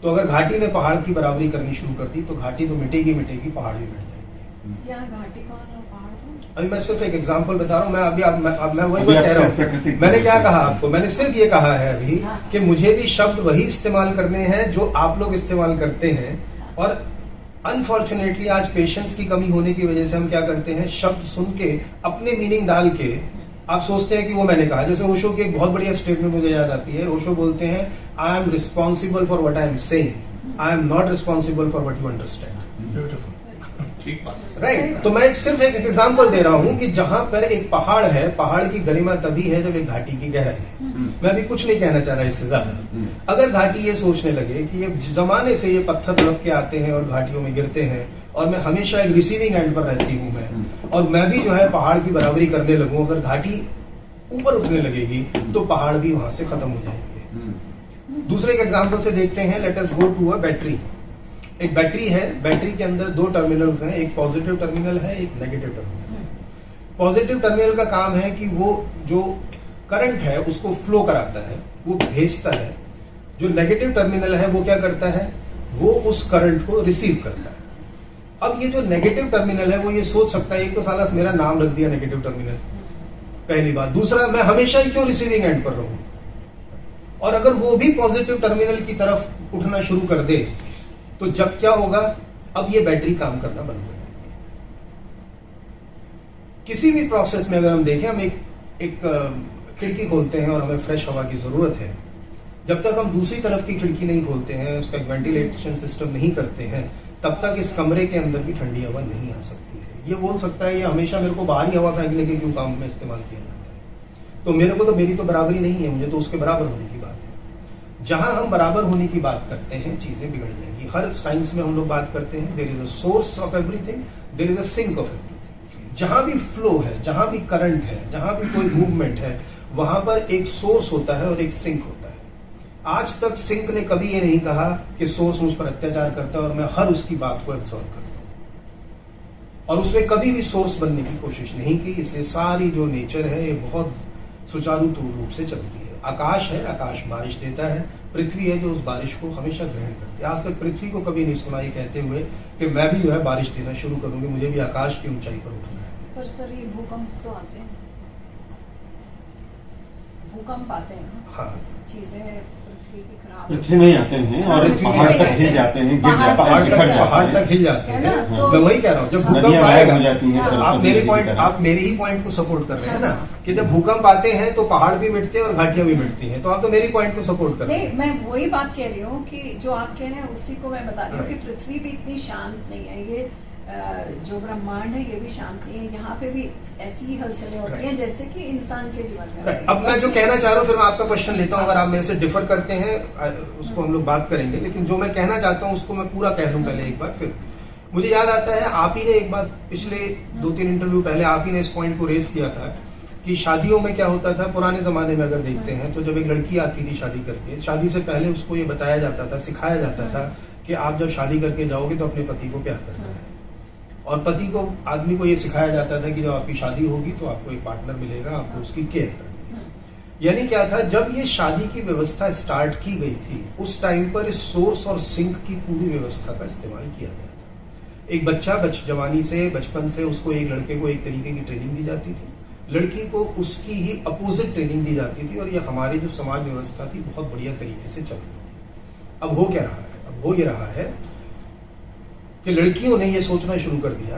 तो अगर घाटी ने पहाड़ की बराबरी करनी शुरू कर दी तो घाटी तो मिटेगी, पहाड़ भी मिट जाएगी। यहाँ घाटी कौन है, पहाड़ कौन? अभी मैं सिर्फ एक एग्जांपल बता रहा हूँ। मैं वही बात कह रहा हूँ। मैंने क्या कहा आपको, मैंने सिर्फ ये कहा है अभी कि मुझे भी शब्द वही इस्तेमाल करने हैं जो आप लोग इस्तेमाल करते हैं, और अनफॉर्चुनेटली आज पेशेंस की कमी होने की वजह से हम क्या करते हैं, शब्द सुन के अपने मीनिंग डाल के आप सोचते हैं कि वो मैंने कहा। जैसे ओशो की एक बहुत बढ़िया स्टेटमेंट मुझे याद आती है। ओशो बोलते हैं, I am responsible for what I am saying, I am not responsible for what you understand. Right. तो मैं सिर्फ एक एग्जांपल दे रहा हूं कि जहां पर एक पहाड़ है, पहाड़ की गरिमा तभी है जब एक घाटी की गहराई है। मैं अभी कुछ नहीं कहना चाह रहा इससे ज्यादा। अगर घाटी ये सोचने लगे कि ये जमाने से ये पत्थर लग के आते हैं और घाटियों में गिरते हैं, और मैं हमेशा एक रिसीविंग एंड पर रहती हूं मैं, और मैं भी जो है पहाड़ की बराबरी करने लगूं, अगर घाटी ऊपर उठने लगेगी तो पहाड़ भी वहां से खत्म हो जाएंगे। दूसरे एक एग्जाम्पल से देखते हैं, let us go to a battery. एक बैटरी है, बैटरी के अंदर 2 टर्मिनल्स हैं, एक पॉजिटिव टर्मिनल है, एक नेगेटिव टर्मिनल है। पॉजिटिव टर्मिनल का काम है कि वो जो करंट है उसको फ्लो कराता है, वो भेजता है। जो नेगेटिव टर्मिनल है वो क्या करता है, वो उस करंट को रिसीव करता है। अब ये जो नेगेटिव टर्मिनल है वो ये सोच सकता है, एक तो साला मेरा नाम रख दिया नेगेटिव टर्मिनल, पहली बात। दूसरा, मैं हमेशा ही क्यों रिसीविंग एंड पर रहूं। और अगर वो भी पॉजिटिव टर्मिनल की तरफ उठना शुरू कर दे तो जब क्या होगा, अब ये बैटरी काम करना बंद कर देगी। किसी भी प्रोसेस में अगर हम देखें, हम एक खिड़की खोलते हैं और हमें फ्रेश हवा की जरूरत है, जब तक हम दूसरी तरफ की खिड़की नहीं खोलते हैं, उसका एक वेंटिलेशन सिस्टम नहीं करते हैं, तब तक इस कमरे के अंदर भी ठंडी हवा नहीं आ सकती है। ये बोल सकता है ये हमेशा मेरे को बाहरी हवा फेंकने के क्यों काम में इस्तेमाल किया जाता है, तो मेरे को तो मेरी तो बराबरी नहीं है, मुझे तो उसके बराबर होने की बात है। जहां हम बराबर होने की बात करते हैं चीजें बिगड़ जाएंगी। हर साइंस में हम लोग बात करते हैं, there is a source of everything, there is a sink of everything. जहां भी फ्लो है, जहां भी करंट है, जहां भी कोई मूवमेंट है, वहां पर एक सोर्स होता है और एक सिंक होता है। आज तक सिंक ने कभी ये नहीं कहा कि सोर्स मुझ पर अत्याचार करता है और मैं हर उसकी बात को एब्सॉर्ब करता हूं, और उसने कभी भी सोर्स बनने की कोशिश नहीं की। इसलिए सारी जो नेचर है ये बहुत सुचारू रूप से चलती है। आकाश है, आकाश बारिश देता है, पृथ्वी है जो उस बारिश को हमेशा ग्रहण करती है। आज तक पृथ्वी को कभी नहीं सुना ये कहते हुए कि मैं भी जो है बारिश देना शुरू करूंगी, मुझे भी आकाश की ऊंचाई पर उठना है। पर सर ये भूकंप तो आते हैं, भूकंप आते हैं, हाँ, चीजें पृथ्वी की खराब, पृथ्वी में आते हैं और पहाड़ तक हिल जाते हैं, गिर जाते हैं, पहाड़ तक हिल जाते हैं। मैं वही कह रहा हूँ, जब भूकंप आएगा, आप मेरे ही पॉइंट को सपोर्ट कर रहे हैं ना, कि जब भूकंप आते हैं तो पहाड़ भी मिटते हैं और घाटियां भी मिटती हैं, तो आप तो मेरी पॉइंट को सपोर्ट कर रहे हैं। नहीं, मैं वही बात कह रही हूँ कि जो आप कह रहे हैं उसी को मैं बता रही हूँ कि पृथ्वी भी इतनी शांत नहीं है, ये जो ब्रह्मांड है ये भी शांत नहीं है, यहाँ पे भी ऐसी ही हलचलें होती हैं जैसे कि इंसान के जीवन में। अब मैं जो कहना चाह रहा हूँ, फिर मैं आपका क्वेश्चन लेता हूँ, अगर आप मेरे से डिफर करते हैं उसको हम लोग बात करेंगे, लेकिन जो मैं कहना चाहता हूँ उसको मैं पूरा कह लूँ पहले एक बार। फिर मुझे याद आता है, आप ही ने एक बात पिछले 2-3 इंटरव्यू पहले आप ही ने इस पॉइंट को रेस किया था कि शादियों में क्या होता था पुराने जमाने में। अगर देखते हैं तो जब एक लड़की आती थी शादी करके, शादी से पहले उसको ये बताया जाता था, सिखाया जाता था कि आप जब शादी करके जाओगे तो अपने पति को प्यार करना है, और पति को, आदमी को ये सिखाया जाता था कि जब आपकी शादी होगी तो आपको एक पार्टनर मिलेगा, आपको उसकी केयर करनी है। यानी क्या था, जब ये शादी की व्यवस्था स्टार्ट की गई थी उस टाइम पर इस सोर्स और सिंक की पूरी व्यवस्था का इस्तेमाल किया गया था। एक बच्चा जवानी से, बचपन से उसको, एक लड़के को एक तरीके की ट्रेनिंग दी जाती थी, लड़की को उसकी ही अपोजिट ट्रेनिंग दी जाती थी, और ये हमारी जो समाज व्यवस्था थी बहुत बढ़िया तरीके से चल रही थी। अब हो क्या रहा है? अब हो ये रहा है कि लड़कियों ने ये सोचना शुरू कर दिया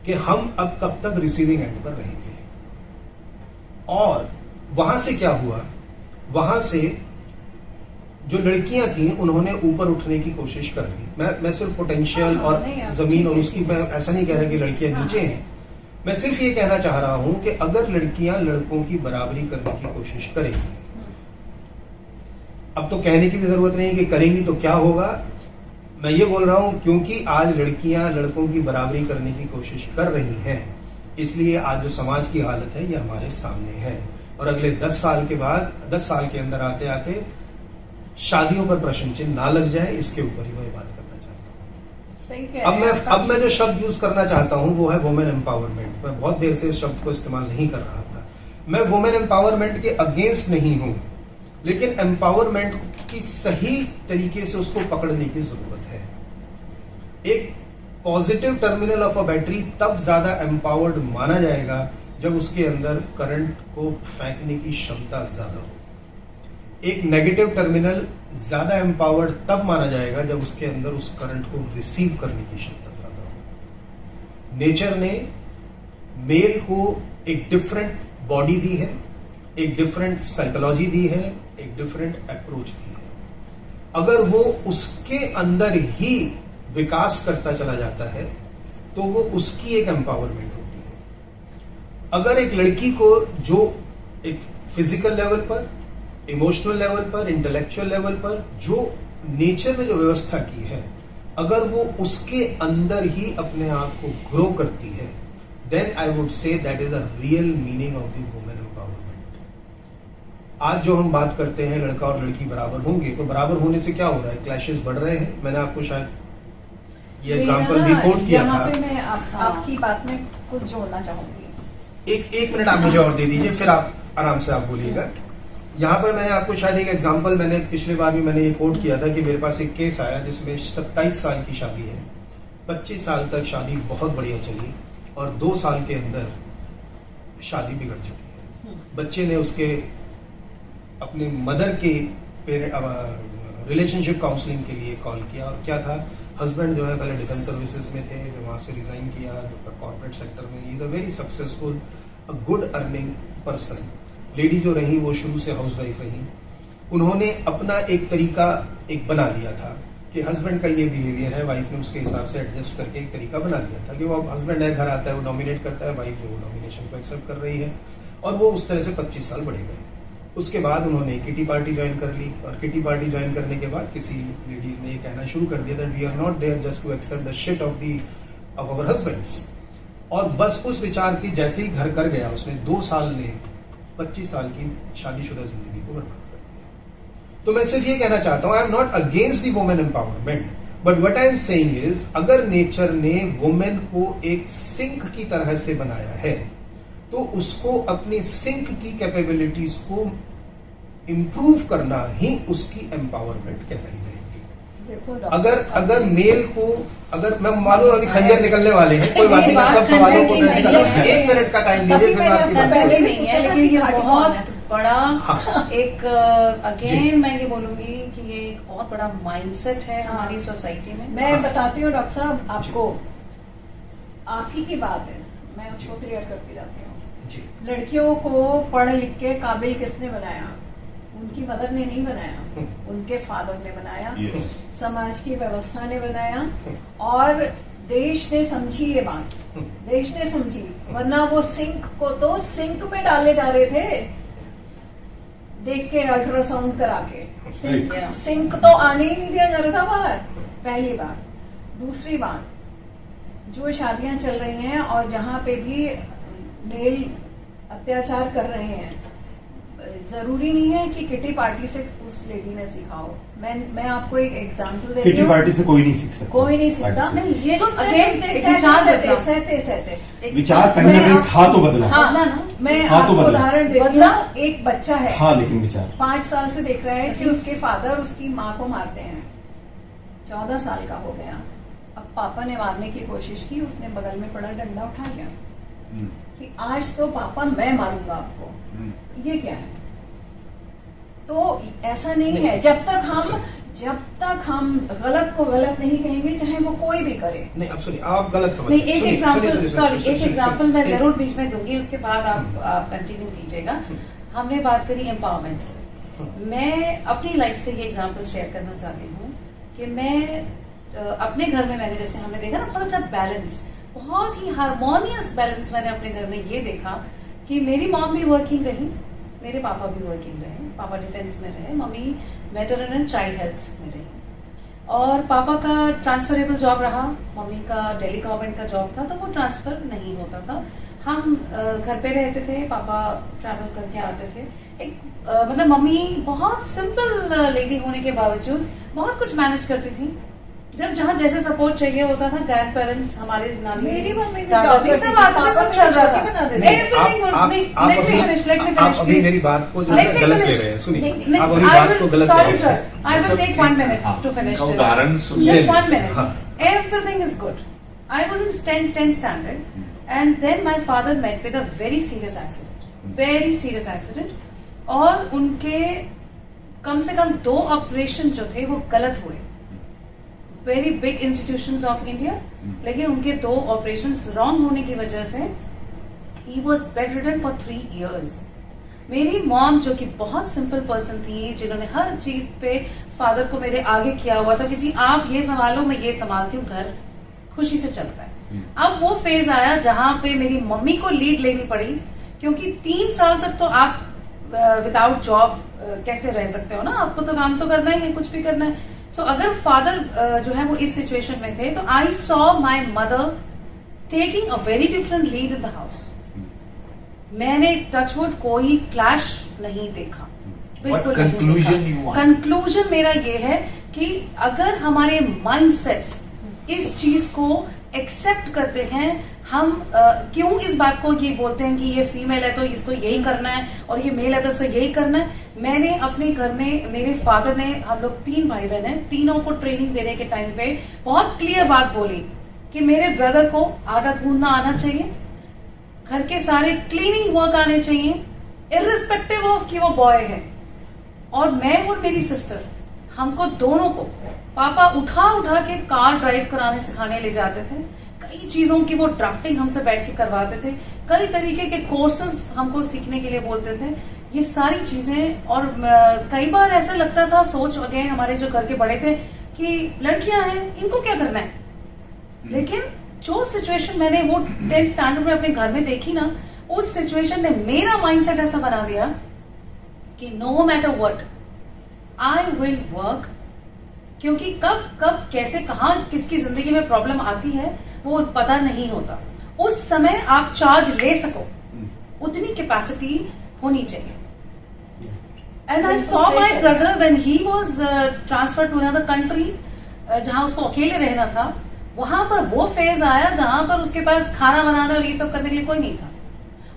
कि हम अब कब तक रिसीविंग एंड पर रहेंगे, और वहां से क्या हुआ, वहां से जो लड़कियां थी उन्होंने ऊपर उठने की कोशिश कर ली। मैं सिर्फ पोटेंशियल और जमीन और उसकी, मैं ऐसा नहीं कह रहा कि लड़कियां नीचे हैं, मैं सिर्फ ये कहना चाह रहा हूं कि अगर लड़कियां लड़कों की बराबरी करने की कोशिश करेंगी, अब तो कहने की भी जरूरत नहीं कि करेंगी तो क्या होगा, मैं ये बोल रहा हूं क्योंकि आज लड़कियां लड़कों की बराबरी करने की कोशिश कर रही हैं, इसलिए आज जो समाज की हालत है ये हमारे सामने है। और अगले 10 साल के बाद, 10 साल के अंदर आते आते शादियों पर प्रश्न चिन्ह ना लग जाए, इसके ऊपर ही मैं बात करना चाहता हूँ। सही कह रहे हैं। अब मैं जो शब्द यूज करना चाहता हूँ वो है वुमेन एम्पावरमेंट। मैं बहुत देर से इस शब्द को इस्तेमाल नहीं कर रहा था। मैं वुमेन एम्पावरमेंट के अगेंस्ट नहीं हूं, लेकिन एम्पावरमेंट की सही तरीके से उसको पकड़ने की जरूरत है। एक positive terminal of a battery तब ज्यादा एम्पावर्ड माना जाएगा जब उसके अंदर करंट को फेंकने की क्षमता ज्यादा हो। एक नेगेटिव टर्मिनल ज्यादा एम्पावर्ड तब माना जाएगा जब उसके अंदर उस करंट को रिसीव करने की क्षमता ज्यादा हो। नेचर ने मेल को एक डिफरेंट बॉडी दी है, एक डिफरेंट साइकोलॉजी दी है, एक डिफरेंट अप्रोच दी है। अगर वो उसके अंदर ही विकास करता चला जाता है तो वो उसकी एक एम्पावरमेंट होती है। अगर एक लड़की को जो एक फिजिकल लेवल पर, इमोशनल लेवल पर, इंटेलेक्चुअल लेवल पर जो नेचर ने जो व्यवस्था की है, अगर वो उसके अंदर ही अपने आप को ग्रो करती है, then I would say that is the real meaning of the women empowerment. आज जो हम बात करते हैं लड़का और लड़की बराबर होंगे, तो बराबर होने से क्या हो रहा है? क्लैशेस बढ़ रहे हैं। मैंने आपको शायद ये एग्जाम्पल भी कोट किया था। पे मैं आपकी बात में कुछ जोड़ना चाहूंगी। एक मिनट आप मुझे और दे दीजिए, फिर आप आराम से आप बोलिएगा। यहाँ पर मैंने आपको शायद एक एग्जाम्पल, मैंने पिछली बार भी मैंने ये कोट किया था कि मेरे पास एक केस आया जिसमें 27 साल की शादी है, 25 साल तक शादी बहुत बढ़िया चली और 2 साल के अंदर शादी बिगड़ चुकी है। बच्चे ने उसके अपने मदर के रिलेशनशिप काउंसलिंग के लिए कॉल किया, और क्या था, हस्बैंड जो है पहले डिफेंस सर्विसेज में थे, फिर वहां से रिजाइन किया कॉर्पोरेट सेक्टर में। He is a very successful, a good earning person. Lady जो रही वो शुरू से हाउसवाइफ रही। उन्होंने अपना एक तरीका एक बना लिया था कि हस्बैंड का ये बिहेवियर है, वाइफ ने उसके हिसाब से एडजस्ट करके एक तरीका बना लिया था कि वो हस्बैंड है, घर आता है, वो नॉमिनेट करता है, वाइफ जो वो नॉमिनेशन को एक्सेप्ट कर रही है, और वो उस तरह से 25 साल बढ़े गए। उसके बाद उन्होंने किटी पार्टी ज्वाइन कर ली, और किटी पार्टी ज्वाइन करने के बाद किसी लेडीज ने ये कहना शुरू कर दिया that we are not there just to accept the shit of our husbands. और बस उस विचार की जैसे ही घर कर गया, उसने 2 साल ने 25 साल की शादीशुदा जिंदगी को बर्बाद कर दिया। तो मैं सिर्फ ये कहना चाहता हूं, I am not against the women empowerment, but what I am saying is, अगर नेचर ने वुमेन को एक सिंक की तरह से बनाया है तो उसको अपनी सिंक की कैपेबिलिटीज को इंप्रूव करना ही उसकी एम्पावरमेंट कहलाई जाएगी। अगर मेल को, अगर मैं मालूम अभी खंजर निकलने वाले हैं, कोई बात नहीं, सब सवालों को मैं 1 मिनट का टाइम दीजिए, फिर मैं आपकी बात पहले नहीं है, लेकिन ये बहुत बड़ा एक अगेन मैं ये बोलूंगी कि ये एक बहुत बड़ा माइंडसेट है हमारी सोसाइटी में। मैं बताती हूँ डॉक्टर साहब आपको, आपकी की बात है, मैं उसको क्लियर करती जाती हूँ। लड़कियों को पढ़ लिख के काबिल किसने बनाया? उनकी मदर ने नहीं बनाया, उनके फादर ने बनाया, समाज की व्यवस्था ने बनाया, और देश ने समझी ये बात, देश ने समझी, वरना वो सिंक को तो सिंक में डाले जा रहे थे देख के, अल्ट्रासाउंड करा के। सिंक तो आने ही नहीं दिया जा रहा था बाहर, पहली बात। दूसरी बात, जो शादियां चल रही हैं और जहां पे भी मेल अत्याचार कर रहे हैं, जरूरी नहीं है कि किटी पार्टी से उस लेडी ने सीखा हो। मैं आपको एक एग्जांपल दे रही किटी हूँ। पार्टी से कोई नहीं सीख सकता, कोई नहीं सीखता। नहीं, ये विचार कहीं ना कहीं था तो बदला। बदला ना। मैं आपको उदाहरण देती हूँ। एक बच्चा है, हाँ, लेकिन विचार 5 साल से देख रहा है कि उसके फादर उसकी माँ को मारते हैं। 14 साल का हो गया, अब पापा ने मारने की कोशिश की, उसने बगल में पड़ा डंडा उठा लिया कि आज तो पापा मैं मारूंगा आपको। ये क्या है? तो ऐसा नहीं है। जब तक हम गलत को गलत नहीं कहेंगे, चाहे वो कोई भी करे। नहीं, अब सुनिए, आप गलत समझ। नहीं, एक एग्जांपल मैं जरूर बीच में दूंगी, उसके बाद आप कंटिन्यू कीजिएगा। हमने बात करी एम्पावरमेंट की। मैं अपनी लाइफ से ये एग्जांपल शेयर करना चाहती हूँ कि मैं अपने घर में, मैंने जैसे हमने देखा ना बहुत अच्छा बैलेंस, बहुत ही हार्मोनियस बैलेंस मैंने अपने घर में ये देखा कि मेरी मॉम भी वर्किंग रही, मेरे पापा भी वर्किंग रहे। पापा डिफेंस में रहे, mummy veteran and child health में रही, और पापा का ट्रांसफरेबल जॉब रहा, मम्मी का दिल्ली गवर्नमेंट का जॉब था, तो वो ट्रांसफर नहीं होता था। हम घर पे रहते थे, पापा ट्रैवल करके आते थे। मतलब मम्मी बहुत सिंपल लेडी होने के बावजूद बहुत कुछ मैनेज करती थी। जब जहाँ जैसे सपोर्ट चाहिए होता था, ग्रैंड पेरेंट्स हमारे नानी, मेरी मम्मी भी सब आते थे, सब चल रहा था। आप अभी मेरी बात को जो है गलत ले रहे हैं। सुनिए, आप अभी बात को गलत ले रहे हैं। Sorry sir, I will take 1 minute to finish this. उदाहरण just 1 minute। Everything is good. I was in 10th standard and then my father met with a very serious accident, और उनके कम से कम 2 ऑपरेशन जो थे वो गलत हुए, very big institutions of India, लेकिन उनके 2 ऑपरेशंस रॉन्ग होने की वजह से he was bedridden for 3 years। मेरी मॉम, जो कि बहुत सिंपल पर्सन थी, जिन्होंने हर चीज पे फादर को मेरे आगे किया हुआ था कि जी आप ये संभालो, मैं ये संभालती हूँ, घर खुशी से चलता है। अब वो फेज आया जहां पे मेरी मम्मी को लीड लेनी पड़ी, क्योंकि 3 साल तक तो आप विदाउट जॉब कैसे रह सकते हो ना, आपको तो काम तो करना ही है, कुछ भी करना है। सो अगर फादर जो है वो इस सिचुएशन में थे, तो आई saw my mother taking a very different lead in the house. मैंने टचवुड कोई क्लैश नहीं देखा, बिल्कुल नहीं। कंक्लूजन मेरा ये है कि अगर हमारे माइंडसेट्स इस चीज को एक्सेप्ट करते हैं, हम क्यों इस बात को ये बोलते हैं कि ये फीमेल है तो इसको यही करना है, और ये मेल है तो इसको यही करना है। मैंने अपने घर में, मेरे फादर ने, हम लोग 3 भाई बहन हैं, तीनों को ट्रेनिंग देने के टाइम पे बहुत क्लियर बात बोली कि मेरे ब्रदर को आटा गूंदना आना चाहिए, घर के सारे क्लीनिंग वर्क आने चाहिए, इर्रिस्पेक्टिव ऑफ कि वो बॉय है। और मैं और मेरी सिस्टर, हमको दोनों को पापा उठा उठा के कार ड्राइव कराने सिखाने ले जाते थे, कई चीजों की वो ड्राफ्टिंग हमसे बैठ के करवाते थे, कई तरीके के कोर्सेज हमको सीखने के लिए बोलते थे, ये सारी चीजें। और कई बार ऐसा लगता था, सोच अगेन हमारे जो घर के बड़े थे, कि लड़कियां हैं, इनको क्या करना है। लेकिन जो सिचुएशन मैंने वो 10th स्टैंडर्ड में अपने घर में देखी ना, उस सिचुएशन ने मेरा माइंडसेट ऐसा बना दिया कि no matter what I will work, क्योंकि कब कैसे कहां किसकी जिंदगी में प्रॉब्लम आती है वो पता नहीं होता। उस समय आप चार्ज ले सको, उतनी कैपेसिटी होनी चाहिए। And I saw my brother when he was transfer to another country, जहां उसको अकेले रहना था, वहां पर वो फेज आया जहां पर उसके पास खाना बनाना और ये सब करने के लिए कोई नहीं था।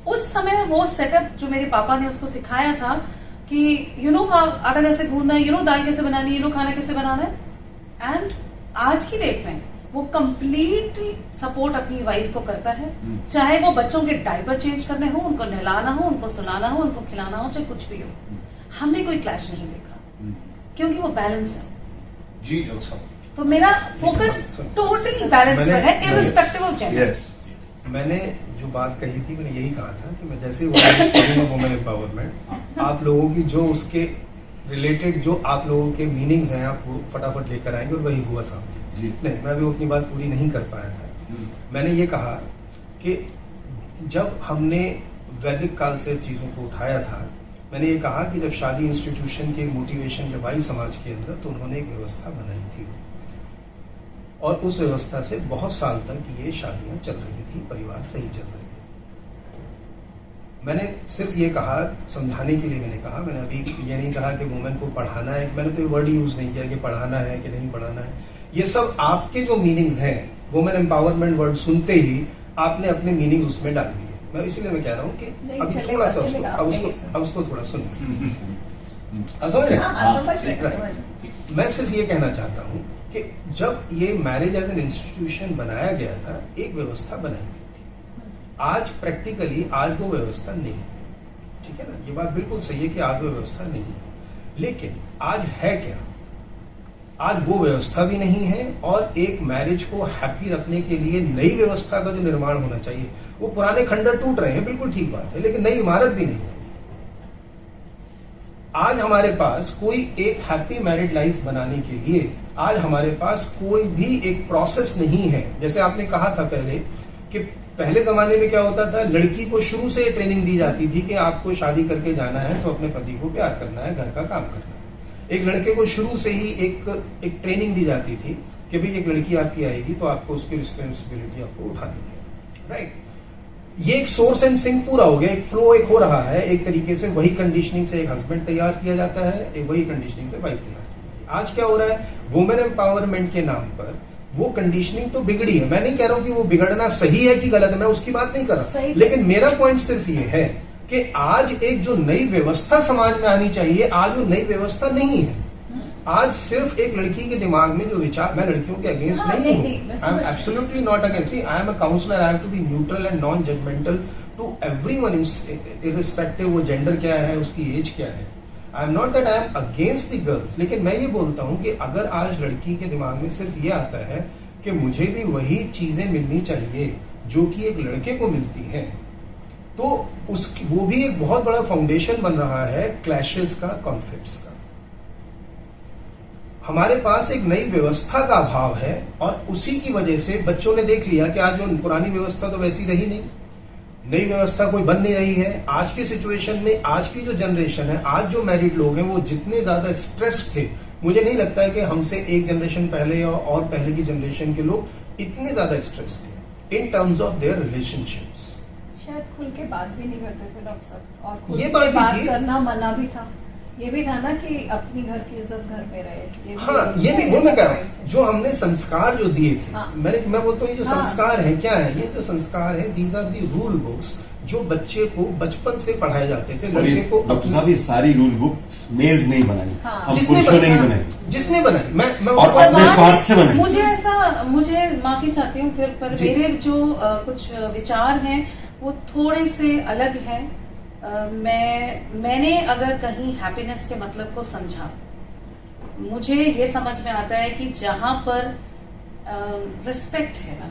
उस समय वो सेटअप जो मेरे पापा ने उसको सिखाया था कि यू नो आटा कैसे गूंदना है, यू नो दाल कैसे बनानी है, यू नो खाना कैसे बनाना है। एंड आज की डेट में वो कंप्लीटली सपोर्ट अपनी वाइफ को करता है, चाहे वो बच्चों के डायपर चेंज करने हो, उनको नहलाना हो, उनको सुलाना हो, उनको खिलाना हो, चाहे कुछ भी हो। हमने कोई क्लैश नहीं देखा, क्योंकि वो बैलेंस है। जी डॉक्टर साहब, तो मेरा फोकस टोटली बैलेंस पर है, इर्रिस्पेक्टिव ऑफ जेंडर। मैंने जो बात कही थी, मैंने यही कहा था कि मैं जैसे ही वुमेन एम्पावरमेंट, आप लोगों की जो उसके रिलेटेड जो आप लोगों के मीनिंग्स हैं, आप वो फटाफट लेकर आएंगे, और वही हुआ सामने। नहीं, मैं भी अपनी बात पूरी नहीं कर पाया था। मैंने ये कहा कि जब हमने वैदिक काल से चीजों को उठाया था, मैंने ये कहा कि जब शादी इंस्टीट्यूशन के मोटिवेशन जब आई समाज के अंदर, तो उन्होंने एक व्यवस्था बनाई थी, और उस व्यवस्था से बहुत साल तक ये शादियां चल रही थी, परिवार सही चल रहे थे। मैंने सिर्फ ये कहा, समझाने के लिए मैंने कहा, मैंने अभी ये नहीं कहा कि वुमेन को पढ़ाना है, मैंने तो ये वर्ड यूज नहीं किया कि पढ़ाना है कि नहीं पढ़ाना है। ये सब आपके जो मीनिंग्स हैं, वुमेन एम्पावरमेंट वर्ड सुनते ही आपने अपने मीनिंग उसमें डाल दिए। मैं इसीलिए मैं कह रहा हूँ कि अभी थोड़ा सा अब उसको थोड़ा सुनिए। अब समझ रहे? मैं सिर्फ ये कहना चाहता हूँ कि जब ये मैरिज एज एन इंस्टीट्यूशन बनाया गया था, एक व्यवस्था बनाई गई थी। आज प्रैक्टिकली आज वो व्यवस्था नहीं है, ठीक है ना? ये बात बिल्कुल सही है कि आज वो व्यवस्था नहीं है, लेकिन आज है क्या? आज वो व्यवस्था भी नहीं है, और एक मैरिज को हैप्पी रखने के लिए नई व्यवस्था का जो निर्माण होना चाहिए, वो पुराने खंडर टूट रहे हैं, बिल्कुल ठीक बात है, लेकिन नई इमारत भी नहीं है। आज हमारे पास कोई एक हैप्पी मैरिड लाइफ बनाने के लिए आज हमारे पास कोई भी एक प्रोसेस नहीं है। जैसे आपने कहा था पहले कि पहले जमाने में क्या होता था, लड़की को शुरू से ट्रेनिंग दी जाती थी कि आपको शादी करके जाना है तो अपने पति को प्यार करना है, घर का काम करना है। एक लड़के को शुरू से ही एक ट्रेनिंग दी जाती थी कि भाई एक लड़की आपकी आएगी तो आपको उसकी रिस्पॉन्सिबिलिटी आपको उठानी है, राइट? ये एक सोर्स एंड सिंक पूरा हो गया, एक फ्लो एक हो रहा है। एक तरीके से वही कंडीशनिंग से एक हस्बैंड तैयार किया जाता है, एक वही कंडीशनिंग से वाइफ तैयार की जाती है। आज क्या हो रहा है, वुमेन एम्पावरमेंट के नाम पर वो कंडीशनिंग तो बिगड़ी है। मैं नहीं कह रहा हूं कि वो बिगड़ना सही है कि गलत है, मैं उसकी बात नहीं कर रहा, लेकिन मेरा पॉइंट सिर्फ ये है कि आज एक जो नई व्यवस्था समाज में आनी चाहिए, आज वो नई व्यवस्था नहीं है। आज सिर्फ एक लड़की के दिमाग में जो विचार, मैं लड़कियों के अगेंस्ट नहीं हूँ, I am absolutely not against, I am a counsellor, I have to be neutral and non judgmental to everyone irrespective वो जेंडर क्या है, उसकी एज क्या है। I am not that I am against the girls, लेकिन मैं ये बोलता हूँ कि अगर आज लड़की के दिमाग में सिर्फ ये आता है कि मुझे भी वही चीजें मिलनी चाहिए जो कि एक लड़के को मिलती हैं, तो उसकी वो भी एक बहुत बड़ा फाउंडेशन बन रहा है क्लैशेस का, कॉन्फ्लिक्ट्स का। हमारे पास एक नई व्यवस्था का अभाव है, और उसी की वजह से बच्चों ने देख लिया कि आज जो पुरानी व्यवस्था तो वैसी रही नहीं, नई व्यवस्था कोई बन नहीं रही है। आज की सिचुएशन में आज की जो जनरेशन है, आज जो मैरिड लोग हैं, वो जितने ज्यादा स्ट्रेस थे, मुझे नहीं लगता है कि हमसे एक जनरेशन पहले और पहले की जनरेशन के लोग इतने ज्यादा स्ट्रेस थे in terms of their relationships. शायद खुल के बात भी नहीं करते थे डॉक्टर साहब, और खुल ये के बात थी, करना मना भी था। ये भी था ना कि अपनी घर की इज्जत घर में रहे। हाँ, ये भी वो मैं कह रहा हूँ, जो हमने संस्कार जो दिए थे, हाँ। मैं बोलता हूँ ये जो संस्कार है, क्या है ये जो संस्कार है, these are the rule books जो बच्चे को बचपन से पढ़ाए जाते थे। लड़के को डॉक्टर साहब ये सारी रूल बुक्स मेल्स नहीं बनाई, हाँ। हम पुरुषों ने ही बनाई, जिसने बनाई, मैं और अपने स्वार्थ से बनाई। मुझे माफी चाहती हूँ फिर, पर मेरे जो कुछ विचार हैं वो थोड़े से अलग हैं। मैंने अगर कहीं हैप्पीनेस के मतलब को समझा, मुझे ये समझ में आता है कि जहां पर रिस्पेक्ट है ना,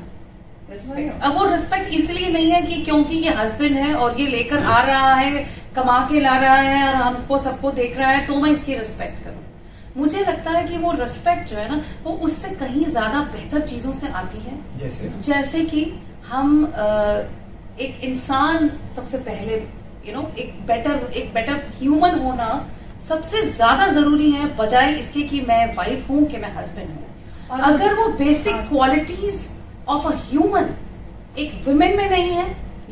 रिस्पेक्ट, अब वो रिस्पेक्ट इसलिए नहीं है कि क्योंकि ये हस्बैंड है और ये लेकर आ रहा है, कमा के ला रहा है और हमको सबको देख रहा है तो मैं इसकी रिस्पेक्ट करूं। मुझे लगता है कि वो रिस्पेक्ट जो है ना, वो उससे कहीं ज्यादा बेहतर चीजों से आती है। जैसे कि हम एक इंसान सबसे पहले एक बेटर ह्यूमन होना सबसे ज्यादा जरूरी है, बजाय इसके कि मैं वाइफ हूं कि मैं हस्बैंड हूं। अगर वो basic qualities of a human एक वुमेन में नहीं है,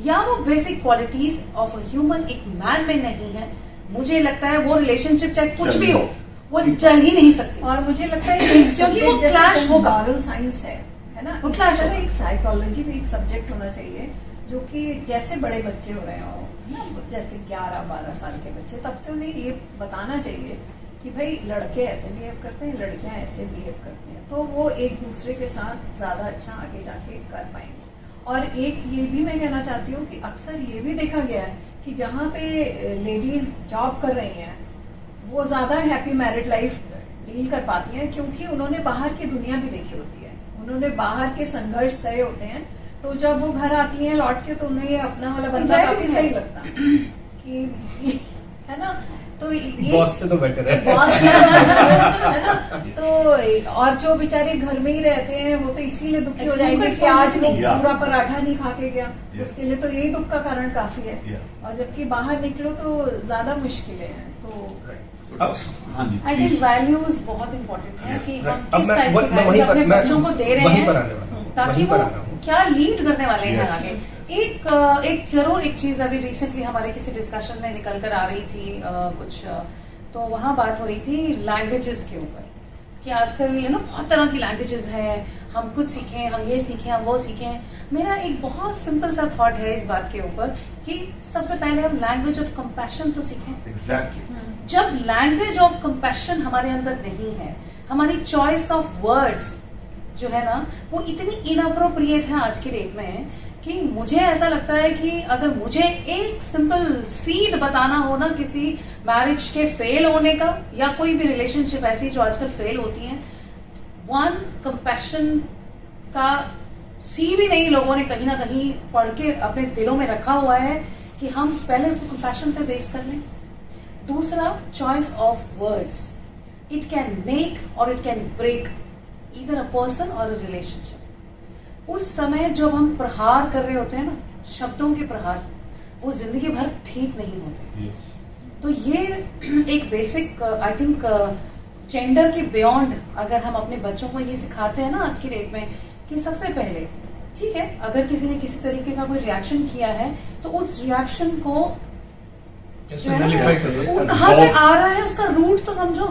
या वो basic qualities of a human एक मैन में नहीं है, मुझे लगता है वो रिलेशनशिप चाहे कुछ भी हो, वो चल ही नहीं सकती। और मुझे लगता है क्योंकि वो क्लैश होगा। मॉरल साइंस है ना, वो क्लैश है। एक साइकोलॉजी भी एक सब्जेक्ट होना चाहिए, जो कि जैसे बड़े बच्चे हो रहे हो ना, जैसे 11-12 साल के बच्चे, तब से उन्हें ये बताना चाहिए कि भाई लड़के ऐसे बिहेव करते हैं, लड़कियां ऐसे बिहेव करती हैं, तो वो एक दूसरे के साथ ज्यादा अच्छा आगे जाके कर पाएंगे। और एक ये भी मैं कहना चाहती हूँ कि अक्सर ये भी देखा गया है कि जहाँ पे लेडीज जॉब कर रही हैं, वो ज्यादा हैप्पी मैरिड लाइफ डील कर पाती हैं, क्योंकि उन्होंने बाहर की दुनिया भी देखी होती है, उन्होंने बाहर के संघर्ष सहे होते हैं। तो जब वो घर आती हैं लौट के, तो उन्हें अपना वाला बंदा काफी सही लगता कि है ना, तो ये बॉस से तो बेटर है, बॉस है ना। तो और जो बेचारे घर में ही रहते हैं, वो तो इसीलिए दुखी हो जाएंगे कि आज वो पूरा पराठा नहीं खा के गया, उसके लिए तो यही दुख का कारण काफी है। और जबकि बाहर निकलो तो ज्यादा मुश्किलें हैं। तो आई थिंक वैल्यूज बहुत इम्पोर्टेंट है कि हम किस मैं टाइप की वहीं वैल्यूज पर अपने मैं बच्चों को दे रहे वहीं पर हैं, आने वाला हूं, ताकि वहीं पर वो आना हूं। क्या लीड करने वाले हैं आगे। एक जरूर एक चीज अभी रिसेंटली हमारे किसी डिस्कशन में निकल कर आ रही थी कुछ, तो वहां बात हो रही थी लैंग्वेजेस के ऊपर कि आजकल बहुत तरह की लैंग्वेजेस हैं, हम कुछ सीखें, हम ये सीखें, हम वो सीखें। मेरा एक बहुत सिंपल सा थॉट है इस बात के ऊपर कि सबसे पहले हम लैंग्वेज ऑफ कंपैशन तो सीखें। एग्जैक्टली। जब लैंग्वेज ऑफ कंपैशन हमारे अंदर नहीं है, हमारी चॉइस ऑफ वर्ड्स जो है ना वो इतनी इनअप्रोप्रिएट है आज की डेट में कि मुझे ऐसा लगता है कि अगर मुझे एक सिंपल सीड बताना हो ना किसी मैरिज के फेल होने का या कोई भी रिलेशनशिप ऐसी जो आजकल फेल होती हैं, वन कंपैशन का सी भी नहीं लोगों ने कहीं ना कहीं पढ़ के अपने दिलों में रखा हुआ है कि हम पहले उसको कंपैशन पे बेस कर लें। दूसरा, choice of words, it can make or it can break either a person or a relationship. उस समय जब हम प्रहार कर रहे होते हैं ना, शब्दों के प्रहार, वो जिंदगी भर ठीक नहीं होते। तो ये एक बेसिक आई थिंक जेंडर के बियॉन्ड अगर हम अपने बच्चों को ये सिखाते हैं ना आज की डेट में कि सबसे पहले ठीक है, अगर किसी ने किसी तरीके का कोई रिएक्शन किया है तो उस रिएक्शन को वो कहाँ से आ रहा है उसका रूट तो समझो,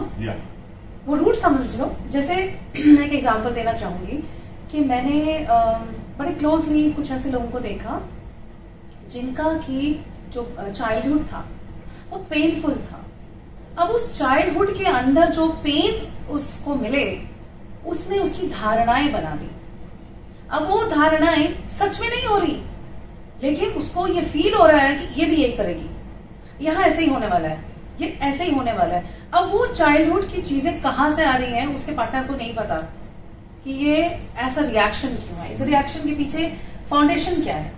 वो रूट समझ लो। जैसे मैं एक एग्जांपल देना चाहूंगी कि मैंने बड़े क्लोजली कुछ ऐसे लोगों को देखा जिनका की जो चाइल्डहुड था वो पेनफुल था। अब उस चाइल्डहुड के अंदर जो पेन उसको मिले उसने उसकी धारणाएं बना दी। अब वो धारणाएं सच में नहीं हो रही, लेकिन उसको ये फील हो रहा है कि ये भी यही करेगी, यहाँ ऐसे ही होने वाला है, ये ऐसे ही होने वाला है। अब वो चाइल्डहुड की चीजें कहाँ से आ रही हैं उसके पार्टनर को नहीं पता कि ये ऐसा रिएक्शन क्यों है, इस रिएक्शन के पीछे फाउंडेशन क्या है।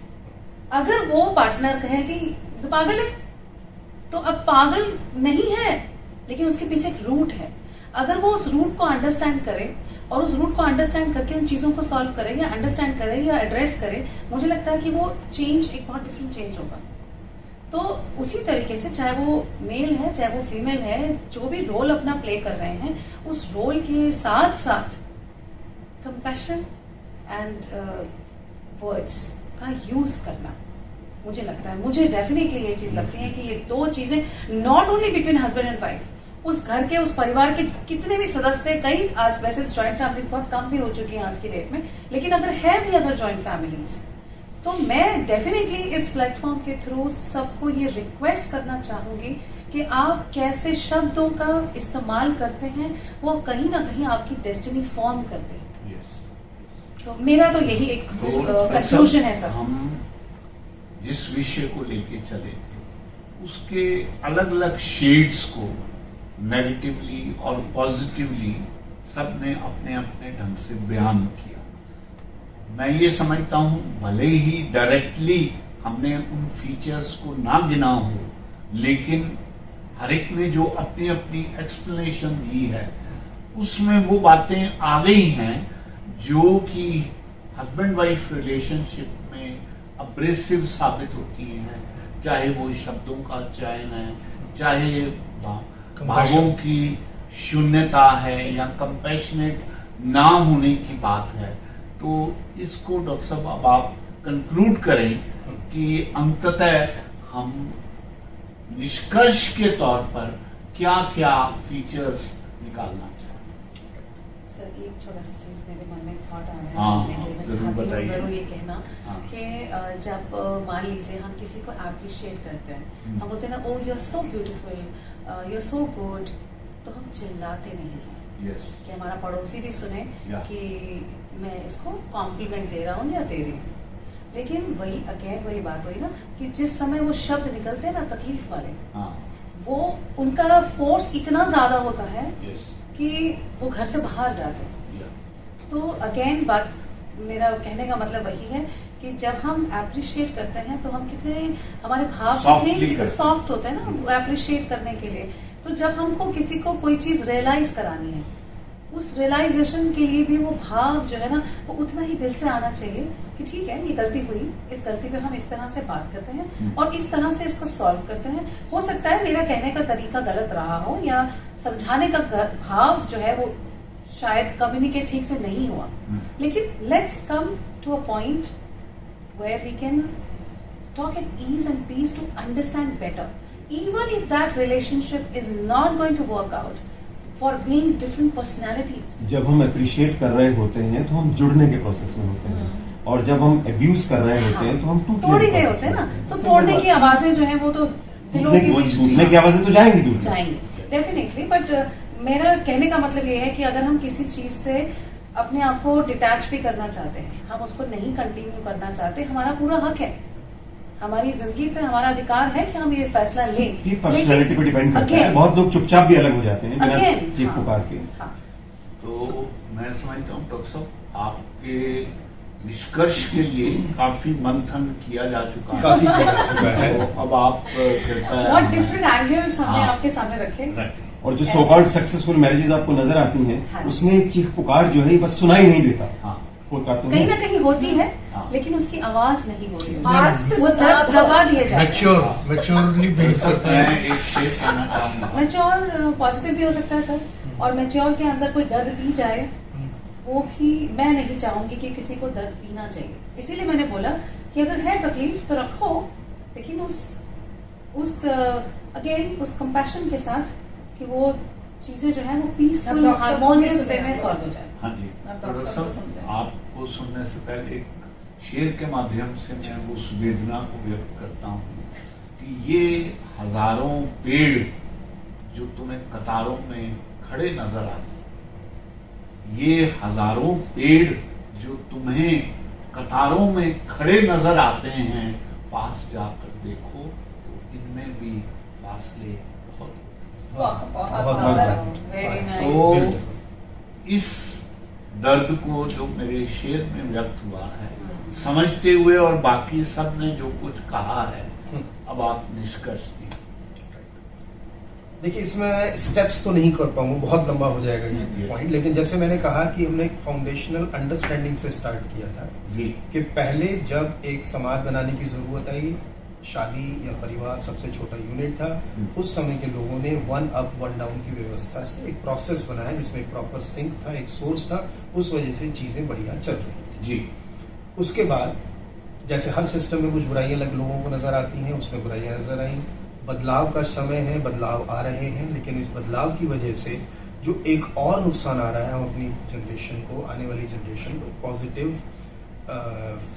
अगर वो पार्टनर कहे कि तो पागल है, तो अब पागल नहीं है लेकिन उसके पीछे एक रूट है। अगर वो उस रूट को अंडरस्टैंड करे और उस रूट को अंडरस्टैंड करके उन चीजों को सॉल्व करे या अंडरस्टैंड करे या एड्रेस करे, मुझे लगता है कि वो चेंज एक बहुत डिफरेंट चेंज होगा। तो उसी तरीके से चाहे वो मेल है चाहे वो फीमेल है, जो भी रोल अपना प्ले कर रहे हैं उस रोल के साथ साथ कंपैशन एंड वर्ड्स का यूज करना, मुझे लगता है, मुझे डेफिनेटली ये चीज लगती है कि ये दो चीजें not only between husband and wife, उस घर के उस परिवार के कितने भी सदस्य, कई आज वैसे जॉइंट फैमिलीज बहुत कम भी हो चुकी हैं आज की डेट में, लेकिन अगर है भी अगर जॉइंट फैमिलीज, तो मैं डेफिनेटली इस प्लेटफॉर्म के थ्रू सबको ये रिक्वेस्ट करना चाहूंगी कि आप कैसे शब्दों का इस्तेमाल करते हैं वो कहीं ना कहीं आपकी डेस्टिनी फॉर्म करते हैं। तो मेरा तो यही एक कंक्लूजन है सर। हम जिस विषय को लेके चले थे उसके अलग अलग शेड्स को नेगेटिवली और पॉजिटिवली सबने अपने अपने ढंग से बयान किया। मैं ये समझता हूं भले ही डायरेक्टली हमने उन फीचर्स को ना गिना हो, लेकिन हर एक ने जो अपनी अपनी एक्सप्लेनेशन दी है उसमें वो बातें आ गई हैं जो कि हस्बैंड वाइफ रिलेशनशिप में अब्रेसिव साबित होती हैं, चाहे वो शब्दों का चयन है, चाहे भावों की शून्यता है या कंपैशनेट ना होने की बात है। तो इसको डॉक्टर साहब अब आप कंक्लूड करें कि अंततः हम निष्कर्ष के तौर पर क्या क्या फीचर्स निकालना चाहिए। सर एक छोटा सा चीज मेरे मन में थॉट आ रहा हाँ, है, जरूर ये कहना कि जब मान लीजिए हम किसी को अप्रिशिएट करते हैं, हम बोलते हैं ना, oh you are so beautiful, you are so good, तो हम चिल्लाते नहीं हैं। कि हमारा पड़ोसी भी सुने कि मैं इसको कॉम्प्लीमेंट दे रहा हूँ या दे रही हूँ। लेकिन वही अगेन वही बात हुई ना कि जिस समय वो शब्द निकलते हैं ना तकलीफ वाले, वो उनका फोर्स इतना ज्यादा होता है कि वो घर से बाहर जाते हैं। तो अगेन बात मेरा कहने का मतलब वही है कि जब हम अप्रिशिएट करते हैं तो हम कितने, हमारे भाव कितने सॉफ्ट होते हैं ना अप्रिशिएट करने के लिए। तो जब हमको किसी को कोई चीज रियलाइज करानी है, उस रियलाइजेशन के लिए भी वो भाव जो है ना वो उतना ही दिल से आना चाहिए कि ठीक है ये गलती हुई, इस गलती पे हम इस तरह से बात करते हैं और इस तरह से इसको सॉल्व करते हैं। हो सकता है मेरा कहने का तरीका गलत रहा हो या समझाने का भाव जो है वो शायद कम्युनिकेट ठीक से नहीं हुआ, लेकिन let's come to a point where we can talk at ease and peace to understand better. Even if that relationship is not going to work out for being different personalities. जब हम अप्रिशिएट कर रहे होते हैं तो हम जुड़ने के प्रोसेस में होते हैं, और जब हम अब्यूज कर रहे होते हैं तो हम तोड़ ही गए होते हैं ना, तो तोड़ने की आवाजें जो है वो तो दिलों के बीच टूटने की आवाजें तो जाएंगी दूर जाएंगी डेफिनेटली। बट मेरा कहने का मतलब ये है कि अगर हम किसी चीज से अपने आप को डिटैच भी करना चाहते हैं, हम उसको नहीं कंटिन्यू करना चाहते, हमारा पूरा हक है, हमारी जिंदगी पे हमारा अधिकार है कि हम ये फैसला लें। ये पर्सनैलिटी पे डिपेंड करता है, बहुत लोग चुपचाप भी अलग हो जाते हैं बिना चीख पुकार के। तो मैं समझता हूँ डॉक्टर साहब आपके निष्कर्ष के लिए काफी मंथन किया जा चुका है, काफी किया जा चुका है। तो अब आप कृपया बहुत डिफरेंट एंगल्स हमने आपके सामने रखे, और जो सो कॉल्ड सक्सेसफुल मैरिजेस आपको नजर आती हैं, उसमें एक चीख पुकार जो है बस सुनाई नहीं देता, होता तो कहीं ना कहीं होती है, लेकिन उसकी आवाज नहीं हो रही, वो दबा दिए जाते हैं। मैच्योरली बेस करता है। एक शेर कहना चाहूंगा, मैच्योर पॉजिटिव भी हो सकता है सर, और मैच्योर के अंदर कोई दर्द पी जाए वो भी मैं नहीं चाहूंगी कि किसी को दर्द पीना चाहिए। इसीलिए मैंने बोला कि अगर है तकलीफ तो रखो, लेकिन उस अगेन उस कंपैशन के साथ कि वो चीजें जो है वो पीसफुल हार्मोनियस वे में सॉल्व हो जाए। हाँ जी, आपको सुनने से पहले एक शेर के माध्यम से मैं उस वेदना को व्यक्त करता हूँ कि ये हजारों पेड़ जो तुम्हें कतारों में खड़े नजर आते, ये हजारों पेड़ जो तुम्हें कतारों में खड़े नजर आते हैं, पास जाकर देखो तो इनमें भी फासले तो इस दर्द को जो मेरे शेर में व्यक्त हुआ है, समझते हुए और बाकी सब ने जो कुछ कहा है, अब आप निष्कर्ष दीजिए। देखिए, इसमें स्टेप्स तो नहीं कर पाऊंगा, बहुत लंबा हो जाएगा ये पॉइंट, लेकिन जैसे मैंने कहा कि हमने एक फाउंडेशनल अंडरस्टैंडिंग से स्टार्ट किया था जी, कि पहले जब एक समाज बनाने की जरूरत आई, शादी या परिवार सबसे छोटा यूनिट था, उस समय के लोगों ने 1 अप 1 डाउन की व्यवस्था से एक प्रोसेस बनाया जिसमें एक प्रॉपर सिंक था, एक सोर्स था, उस वजह से चीजें बढ़िया चल रही थी जी। उसके बाद जैसे हर सिस्टम में कुछ बुराइयां लोगों को नजर आती हैं, उसमें बुराइयां नजर आई, बदलाव का समय है, बदलाव आ रहे हैं, लेकिन इस बदलाव की वजह से जो एक और नुकसान आ रहा है, हम अपनी जनरेशन को, आने वाली जनरेशन को पॉजिटिव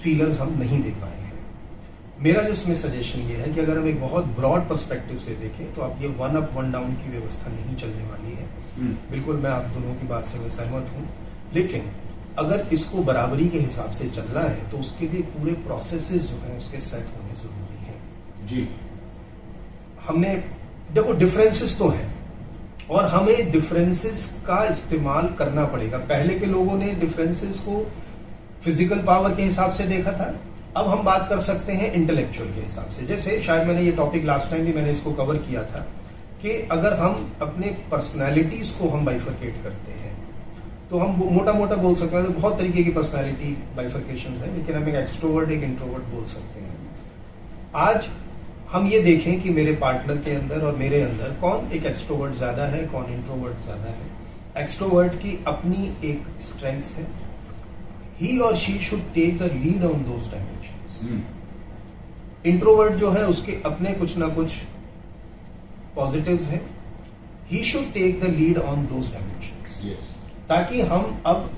फीलर्स हम नहीं दे पाए हैं। मेरा जो इसमें सजेशन ये है कि अगर हम एक बहुत ब्रॉड पर्सपेक्टिव से देखें तो अब ये 1 अप 1 डाउन की व्यवस्था नहीं चलने वाली है। बिल्कुल मैं आप दोनों की बात से मैं सहमत हूँ, लेकिन अगर इसको बराबरी के हिसाब से चलना है तो उसके लिए पूरे प्रोसेसेस जो है उसके सेट होने जरूरी है जी। हमने देखो डिफरेंसेस तो हैं और हमें डिफरेंसेस का इस्तेमाल करना पड़ेगा। पहले के लोगों ने डिफरेंसेस को फिजिकल पावर के हिसाब से देखा था, अब हम बात कर सकते हैं इंटेलेक्चुअल के हिसाब से। जैसे शायद मैंने ये टॉपिक लास्ट टाइम भी मैंने इसको कवर किया था कि अगर हम अपने पर्सनैलिटीज को हम बाइफरकेट करते हैं तो हम मोटा मोटा बोल सकते हैं, बहुत तरीके की पर्सनैलिटी बाइफरकेशंस हैं, लेकिन हम एक एक्सट्रोवर्ट एक इंट्रोवर्ट बोल सकते हैं। आज हम ये देखें कि मेरे पार्टनर के अंदर और मेरे अंदर कौन एक एक्सट्रोवर्ट ज्यादा है, कौन इंट्रोवर्ट ज्यादा है। एक्सट्रोवर्ट की अपनी एक स्ट्रेंथ्स है, he or she should take the lead on those dimensions. Introvert जो है उसके अपने कुछ ना कुछ पॉजिटिव्स हैं, he should take the lead on those dimensions. yes. ताकि हम अब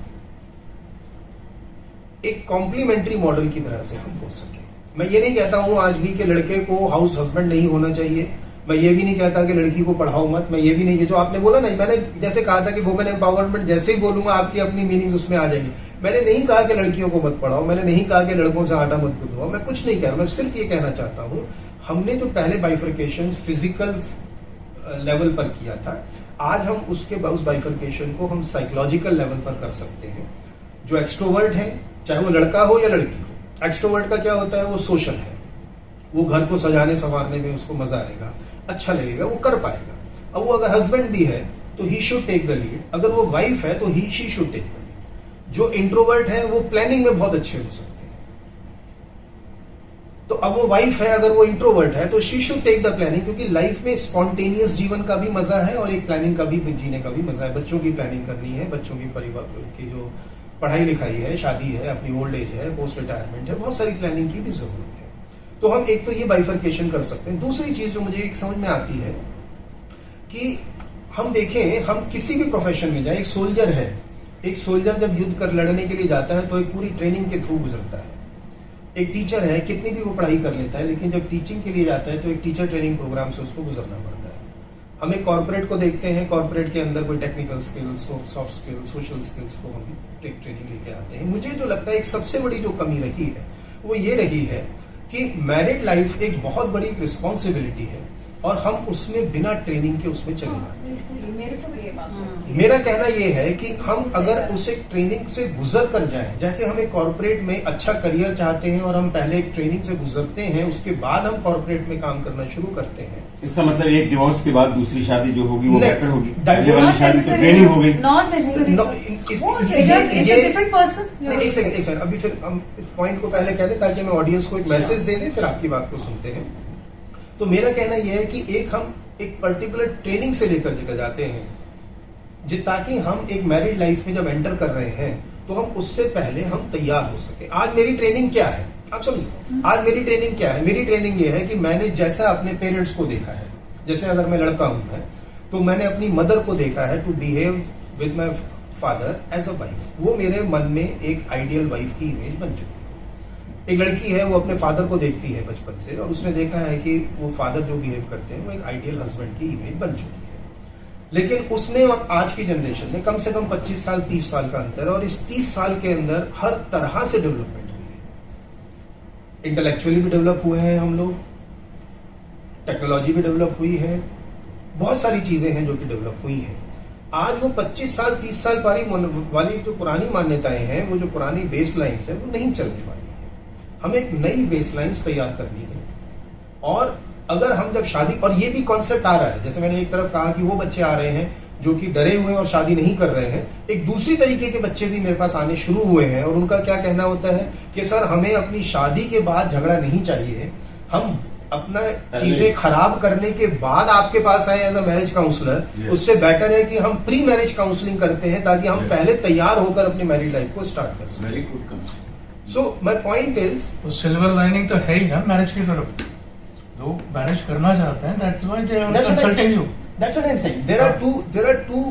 एक कॉम्प्लीमेंट्री मॉडल की तरह से हम हो सके। मैं ये नहीं कहता हूं आज भी कि लड़के को हाउस हस्बैंड नहीं होना चाहिए, मैं ये भी नहीं कहता कि लड़की को पढ़ाओ मत, मैं ये भी नहीं, ये जो आपने बोला नहीं, मैंने जैसे कहा था कि वुमेन एम्पावरमेंट जैसे ही बोलूंगा आपकी अपनी मीनिंग उसमें आ जाएगी। मैंने नहीं कहा कि लड़कियों को मत पढ़ाओ, मैंने नहीं कहा कि लड़कों से आटा मत गुदवाओ, मैं कुछ नहीं कह रहा, मैं सिर्फ ये कहना चाहता हूं हमने जो पहले बाइफरकेशन फिजिकल लेवल पर किया था, आज हम उस बाइफरकेशन को हम साइकोलॉजिकल लेवल पर कर सकते हैं। जो एक्सट्रोवर्ट है, चाहे वो लड़का हो या लड़की हो, एक्सट्रोवर्ट का क्या होता है, वो सोशल है, वो घर को सजाने संवारने में उसको मजा आएगा, अच्छा लगेगा, वो कर पाएगा। अब वो अगर हस्बैंड भी है तो he should take the lead, अगर वो वाइफ है तो ही she should take the lead. जो इंट्रोवर्ट है वो प्लानिंग में बहुत अच्छे हो सकते हैं, तो अब वो वाइफ है अगर वो इंट्रोवर्ट है तो she should take the planning, क्योंकि लाइफ में स्पॉन्टेनियस जीवन का भी मजा है और एक प्लानिंग का भी जीने का भी मजा है। बच्चों की प्लानिंग करनी है, बच्चों की परिवार की जो पढ़ाई लिखाई है, शादी है, अपनी ओल्ड एज है, पोस्ट रिटायरमेंट है, बहुत सारी प्लानिंग की भी जरूरत है। तो हम एक तो ये बाइफर्केशन कर सकते हैं। दूसरी चीज जो मुझे एक समझ में आती है कि हम देखें, हम किसी भी प्रोफेशन में जाए, एक सोल्जर है, एक सोल्जर जब युद्ध कर लड़ने के लिए जाता है तो एक पूरी ट्रेनिंग के थ्रू गुजरता है। एक टीचर है, कितनी भी वो पढ़ाई कर लेता है, लेकिन जब टीचिंग के लिए जाता है तो एक टीचर ट्रेनिंग प्रोग्राम से उसको गुजरना पड़ता है। हम एक कॉर्पोरेट को देखते हैं, कॉर्पोरेट के अंदर कोई technical skills, soft skills, social skills को हम ट्रेनिंग लेके आते हैं। मुझे जो लगता है एक सबसे बड़ी जो कमी रही है वो ये रही है कि मैरिड लाइफ एक बहुत बड़ी रिस्पॉन्सिबिलिटी है और हम उसमें बिना ट्रेनिंग के उसमें चले जाते हैं। मेरे को भी ये बात लगती है। मेरा कहना यह है कि हम अगर उसे ट्रेनिंग से गुजर कर जाएं, जैसे हम एक कॉर्पोरेट में अच्छा करियर चाहते हैं और हम पहले एक ट्रेनिंग से गुजरते हैं, उसके बाद हम कॉर्पोरेट में काम करना शुरू करते हैं। इसका मतलब एक डिवोर्स के बाद दूसरी शादी जो होगी वो बेटर होगी, पहले वाली शादी तो ट्रेनिंग हो गई। नॉट नेसेसरी, एक सेकंड अभी फिर हम इस पॉइंट को पहले कह दें ताकि मैं ऑडियंस को एक मैसेज दे दें, फिर आपकी बात को सुनते हैं। तो मेरा कहना यह है कि एक हम एक पर्टिकुलर ट्रेनिंग से लेकर के जाते हैं ताकि हम एक मैरिड लाइफ में जब एंटर कर रहे हैं तो हम उससे पहले हम तैयार हो सके। आज मेरी ट्रेनिंग क्या है, आप समझिए, आज मेरी ट्रेनिंग क्या है? मेरी ट्रेनिंग ये है कि मैंने जैसा अपने पेरेंट्स को देखा है, जैसे अगर मैं लड़का हूं तो मैंने अपनी मदर को देखा है to behave with my father as a wife. वो मेरे मन में एक आइडियल वाइफ की इमेज बन चुकी है। एक लड़की है, वो अपने फादर को देखती है बचपन से और उसने देखा है कि वो फादर जो बिहेव करते हैं वो एक आइडियल हस्बैंड की इमेज बन चुकी है। लेकिन उसमें और आज की जनरेशन में कम से कम 25 साल 30 साल का अंतर है और इस 30 साल के अंदर हर तरह से डेवलपमेंट हुई है। इंटेलेक्चुअली भी डेवलप हुए हैं हम लोग, टेक्नोलॉजी भी डेवलप हुई है, बहुत सारी चीजें हैं जो कि डेवलप हुई है। आज वो 25 साल 30 साल वाली जो पुरानी मान्यताएं हैं, वो जो पुरानी बेस लाइन्स है, वो नहीं चलने वाली। हमें एक नई बेसलाइंस तैयार करनी है। और अगर हम जब शादी, और ये भी कॉन्सेप्ट आ रहा है, जैसे मैंने एक तरफ कहा कि वो बच्चे आ रहे हैं जो कि डरे हुए हैं और शादी नहीं कर रहे हैं, एक दूसरी तरीके के बच्चे भी मेरे पास आने शुरू हुए हैं और उनका क्या कहना होता है कि सर हमें अपनी शादी के बाद झगड़ा नहीं चाहिए, हम अपना चीजें खराब करने के बाद आपके पास आए एज अ मैरिज काउंसलर, उससे बेटर है कि हम प्री मैरिज काउंसलिंग करते हैं ताकि हम पहले तैयार होकर अपनी मैरिड लाइफ को स्टार्ट कर सकें। Very good concept. So my point is, तो सिल्वर लाइनिंग तो है ही ना मैरिज की तरफ। लोग मैरिज करना चाहते हैं, that's why they are consulting you. That's what I'm saying. There are two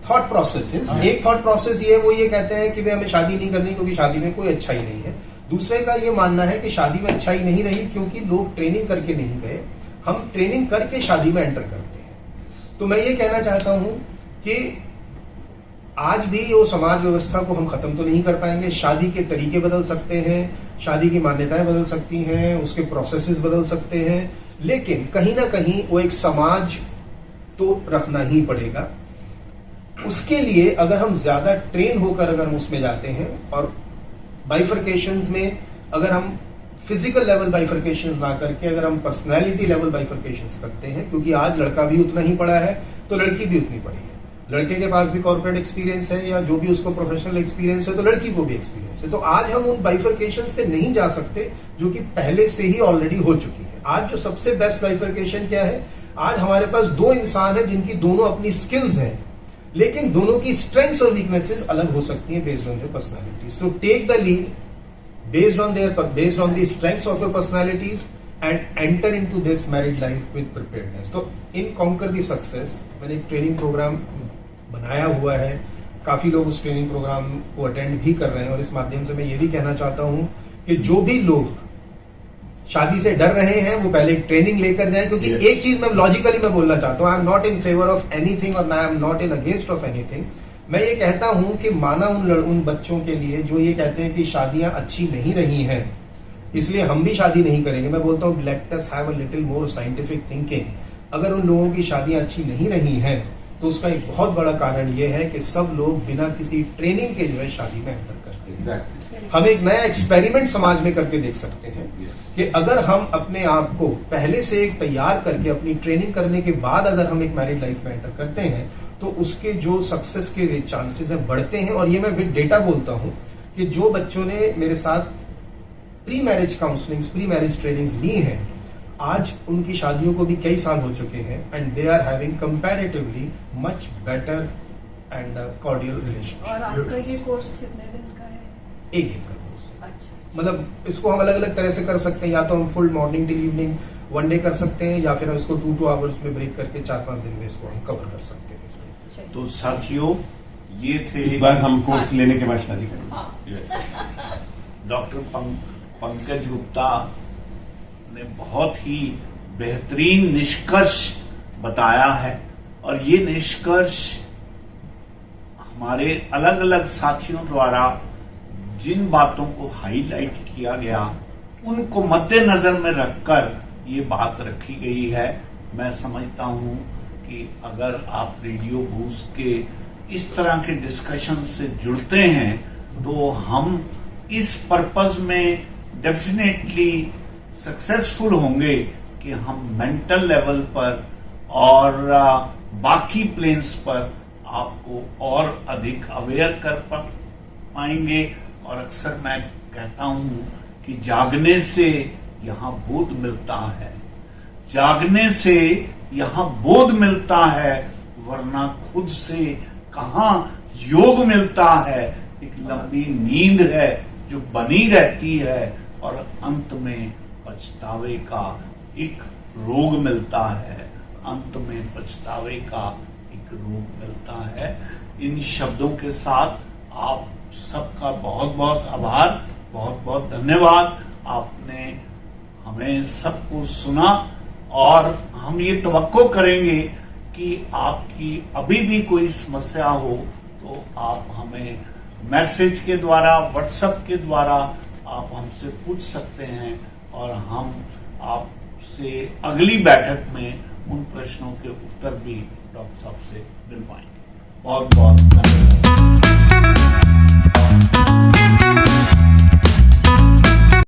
thought processes. एक thought process ये वो ये कहते हैं कि भाई हमें शादी नहीं करनी क्योंकि शादी में कोई अच्छाई नहीं है। दूसरे का ये मानना है कि शादी में अच्छाई नहीं रही क्योंकि लोग ट्रेनिंग करके नहीं गए, हम ट्रेनिंग करके शादी में एंटर करते हैं। तो मैं ये कहना चाहता हूं कि आज भी वो समाज व्यवस्था को हम खत्म तो नहीं कर पाएंगे। शादी के तरीके बदल सकते हैं, शादी की मान्यताएं बदल सकती हैं, उसके प्रोसेसेस बदल सकते हैं, लेकिन कहीं ना कहीं वो एक समाज तो रखना ही पड़ेगा। उसके लिए अगर हम ज्यादा ट्रेन होकर अगर हम उसमें जाते हैं और बाइफर्केशंस में अगर हम फिजिकल लेवल बाइफर्केशंस ना करके अगर हम पर्सनैलिटी लेवल बाइफर्केशंस करते हैं, क्योंकि आज लड़का भी उतना ही पढ़ा है तो लड़की भी उतनी पढ़ी है, लड़के के पास भी कॉर्पोरेट एक्सपीरियंस है या जो भी उसको प्रोफेशनल एक्सपीरियंस है तो लड़की को भी एक्सपीरियंस है। तो आज हम उन बाइफर्केशंस पे नहीं जा सकते जो कि पहले से ही ऑलरेडी हो चुकी है। आज जो सबसे बेस्ट बाइफर्केशन क्या है, आज हमारे पास दो इंसान है जिनकी दोनों अपनी स्किल्स हैं, लेकिन दोनों की स्ट्रेंथ्स और वीकनेसेस अलग हो सकती हैं based on their personality. So take the lead based on the strengths of your personalities and enter into this married life with preparedness. तो in Conquer the Success मैंने एक ट्रेनिंग प्रोग्राम बनाया हुआ है, काफी लोग उस ट्रेनिंग प्रोग्राम को अटेंड भी कर रहे हैं और इस माध्यम से मैं ये भी कहना चाहता हूं कि जो भी लोग शादी से डर रहे हैं वो पहले एक ट्रेनिंग लेकर जाएं, क्योंकि एक चीज मैं लॉजिकली मैं बोलना चाहता हूं, I am not in favour of anything or I am not in against of anything. मैं ये कहता हूं कि माना उन बच्चों के लिए जो ये कहते हैं कि शादियां अच्छी नहीं रही हैं इसलिए हम भी शादी नहीं करेंगे, मैं बोलता हूं let us have a little more scientific thinking. अगर उन लोगों की शादियां अच्छी नहीं रही हैं तो उसका एक बहुत बड़ा कारण ये है कि सब लोग बिना किसी ट्रेनिंग के जो है शादी में एंटर करते हैं। हम एक नया एक्सपेरिमेंट समाज में करके देख सकते हैं कि अगर हम अपने आप को पहले से एक तैयार करके अपनी ट्रेनिंग करने के बाद अगर हम एक मैरिड लाइफ में एंटर करते हैं तो उसके जो सक्सेस के चांसेस हैं बढ़ते हैं। और ये मैं विद डेटा बोलता हूं कि जो बच्चों ने मेरे साथ pre marriage counselling, pre marriage trainings ली हैं, आज उनकी शादियों को भी कई साल हो चुके हैं and they are having comparatively much better and cordial relationship. और आपका ये कोर्स कितने दिन का है? एक दिन का कोर्स है। अच्छा। मतलब इसको हम अलग अलग तरह से कर सकते हैं, या तो हम full morning till evening 1 day कर सकते हैं, या फिर हम इसको 2 आवर्स में ब्रेक करके 4-5 दिन में इसको हम कवर कर सकते हैं। तो साथियों, ये थे इस बार हम कोर्स लेने के बाद शादी करेंगे। डॉक्टर पंकज गुप्ता ने बहुत ही बेहतरीन निष्कर्ष बताया है, और ये निष्कर्ष हमारे अलग अलग साथियों द्वारा जिन बातों को हाईलाइट किया गया उनको मद्देनजर में रखकर ये बात रखी गई है। मैं समझता हूं कि अगर आप रेडियो बूस्ट के इस तरह के डिस्कशन से जुड़ते हैं तो हम इस पर्पस में डेफिनेटली सक्सेसफुल होंगे कि हम मेंटल लेवल पर और बाकी प्लेन्स पर आपको और अधिक अवेयर कर पाएंगे। और अक्सर मैं कहता हूं कि जागने से यहां बोध मिलता है, जागने से यहां बोध मिलता है, वरना खुद से कहां योग मिलता है। एक लंबी नींद है जो बनी रहती है, और अंत में पछतावे का एक रोग मिलता है, अंत में पछतावे का एक रोग मिलता है। इन शब्दों के साथ आप सबका बहुत बहुत आभार, बहुत बहुत धन्यवाद। आपने हमें सबको सुना, और हम ये तवक्को करेंगे कि आपकी अभी भी कोई समस्या हो तो आप हमें मैसेज के द्वारा, व्हाट्सएप के द्वारा आप हमसे पूछ सकते हैं, और हम आपसे अगली बैठक में उन प्रश्नों के उत्तर भी डॉक्टर साहब से मिल पाएंगे। बहुत बहुत धन्यवाद।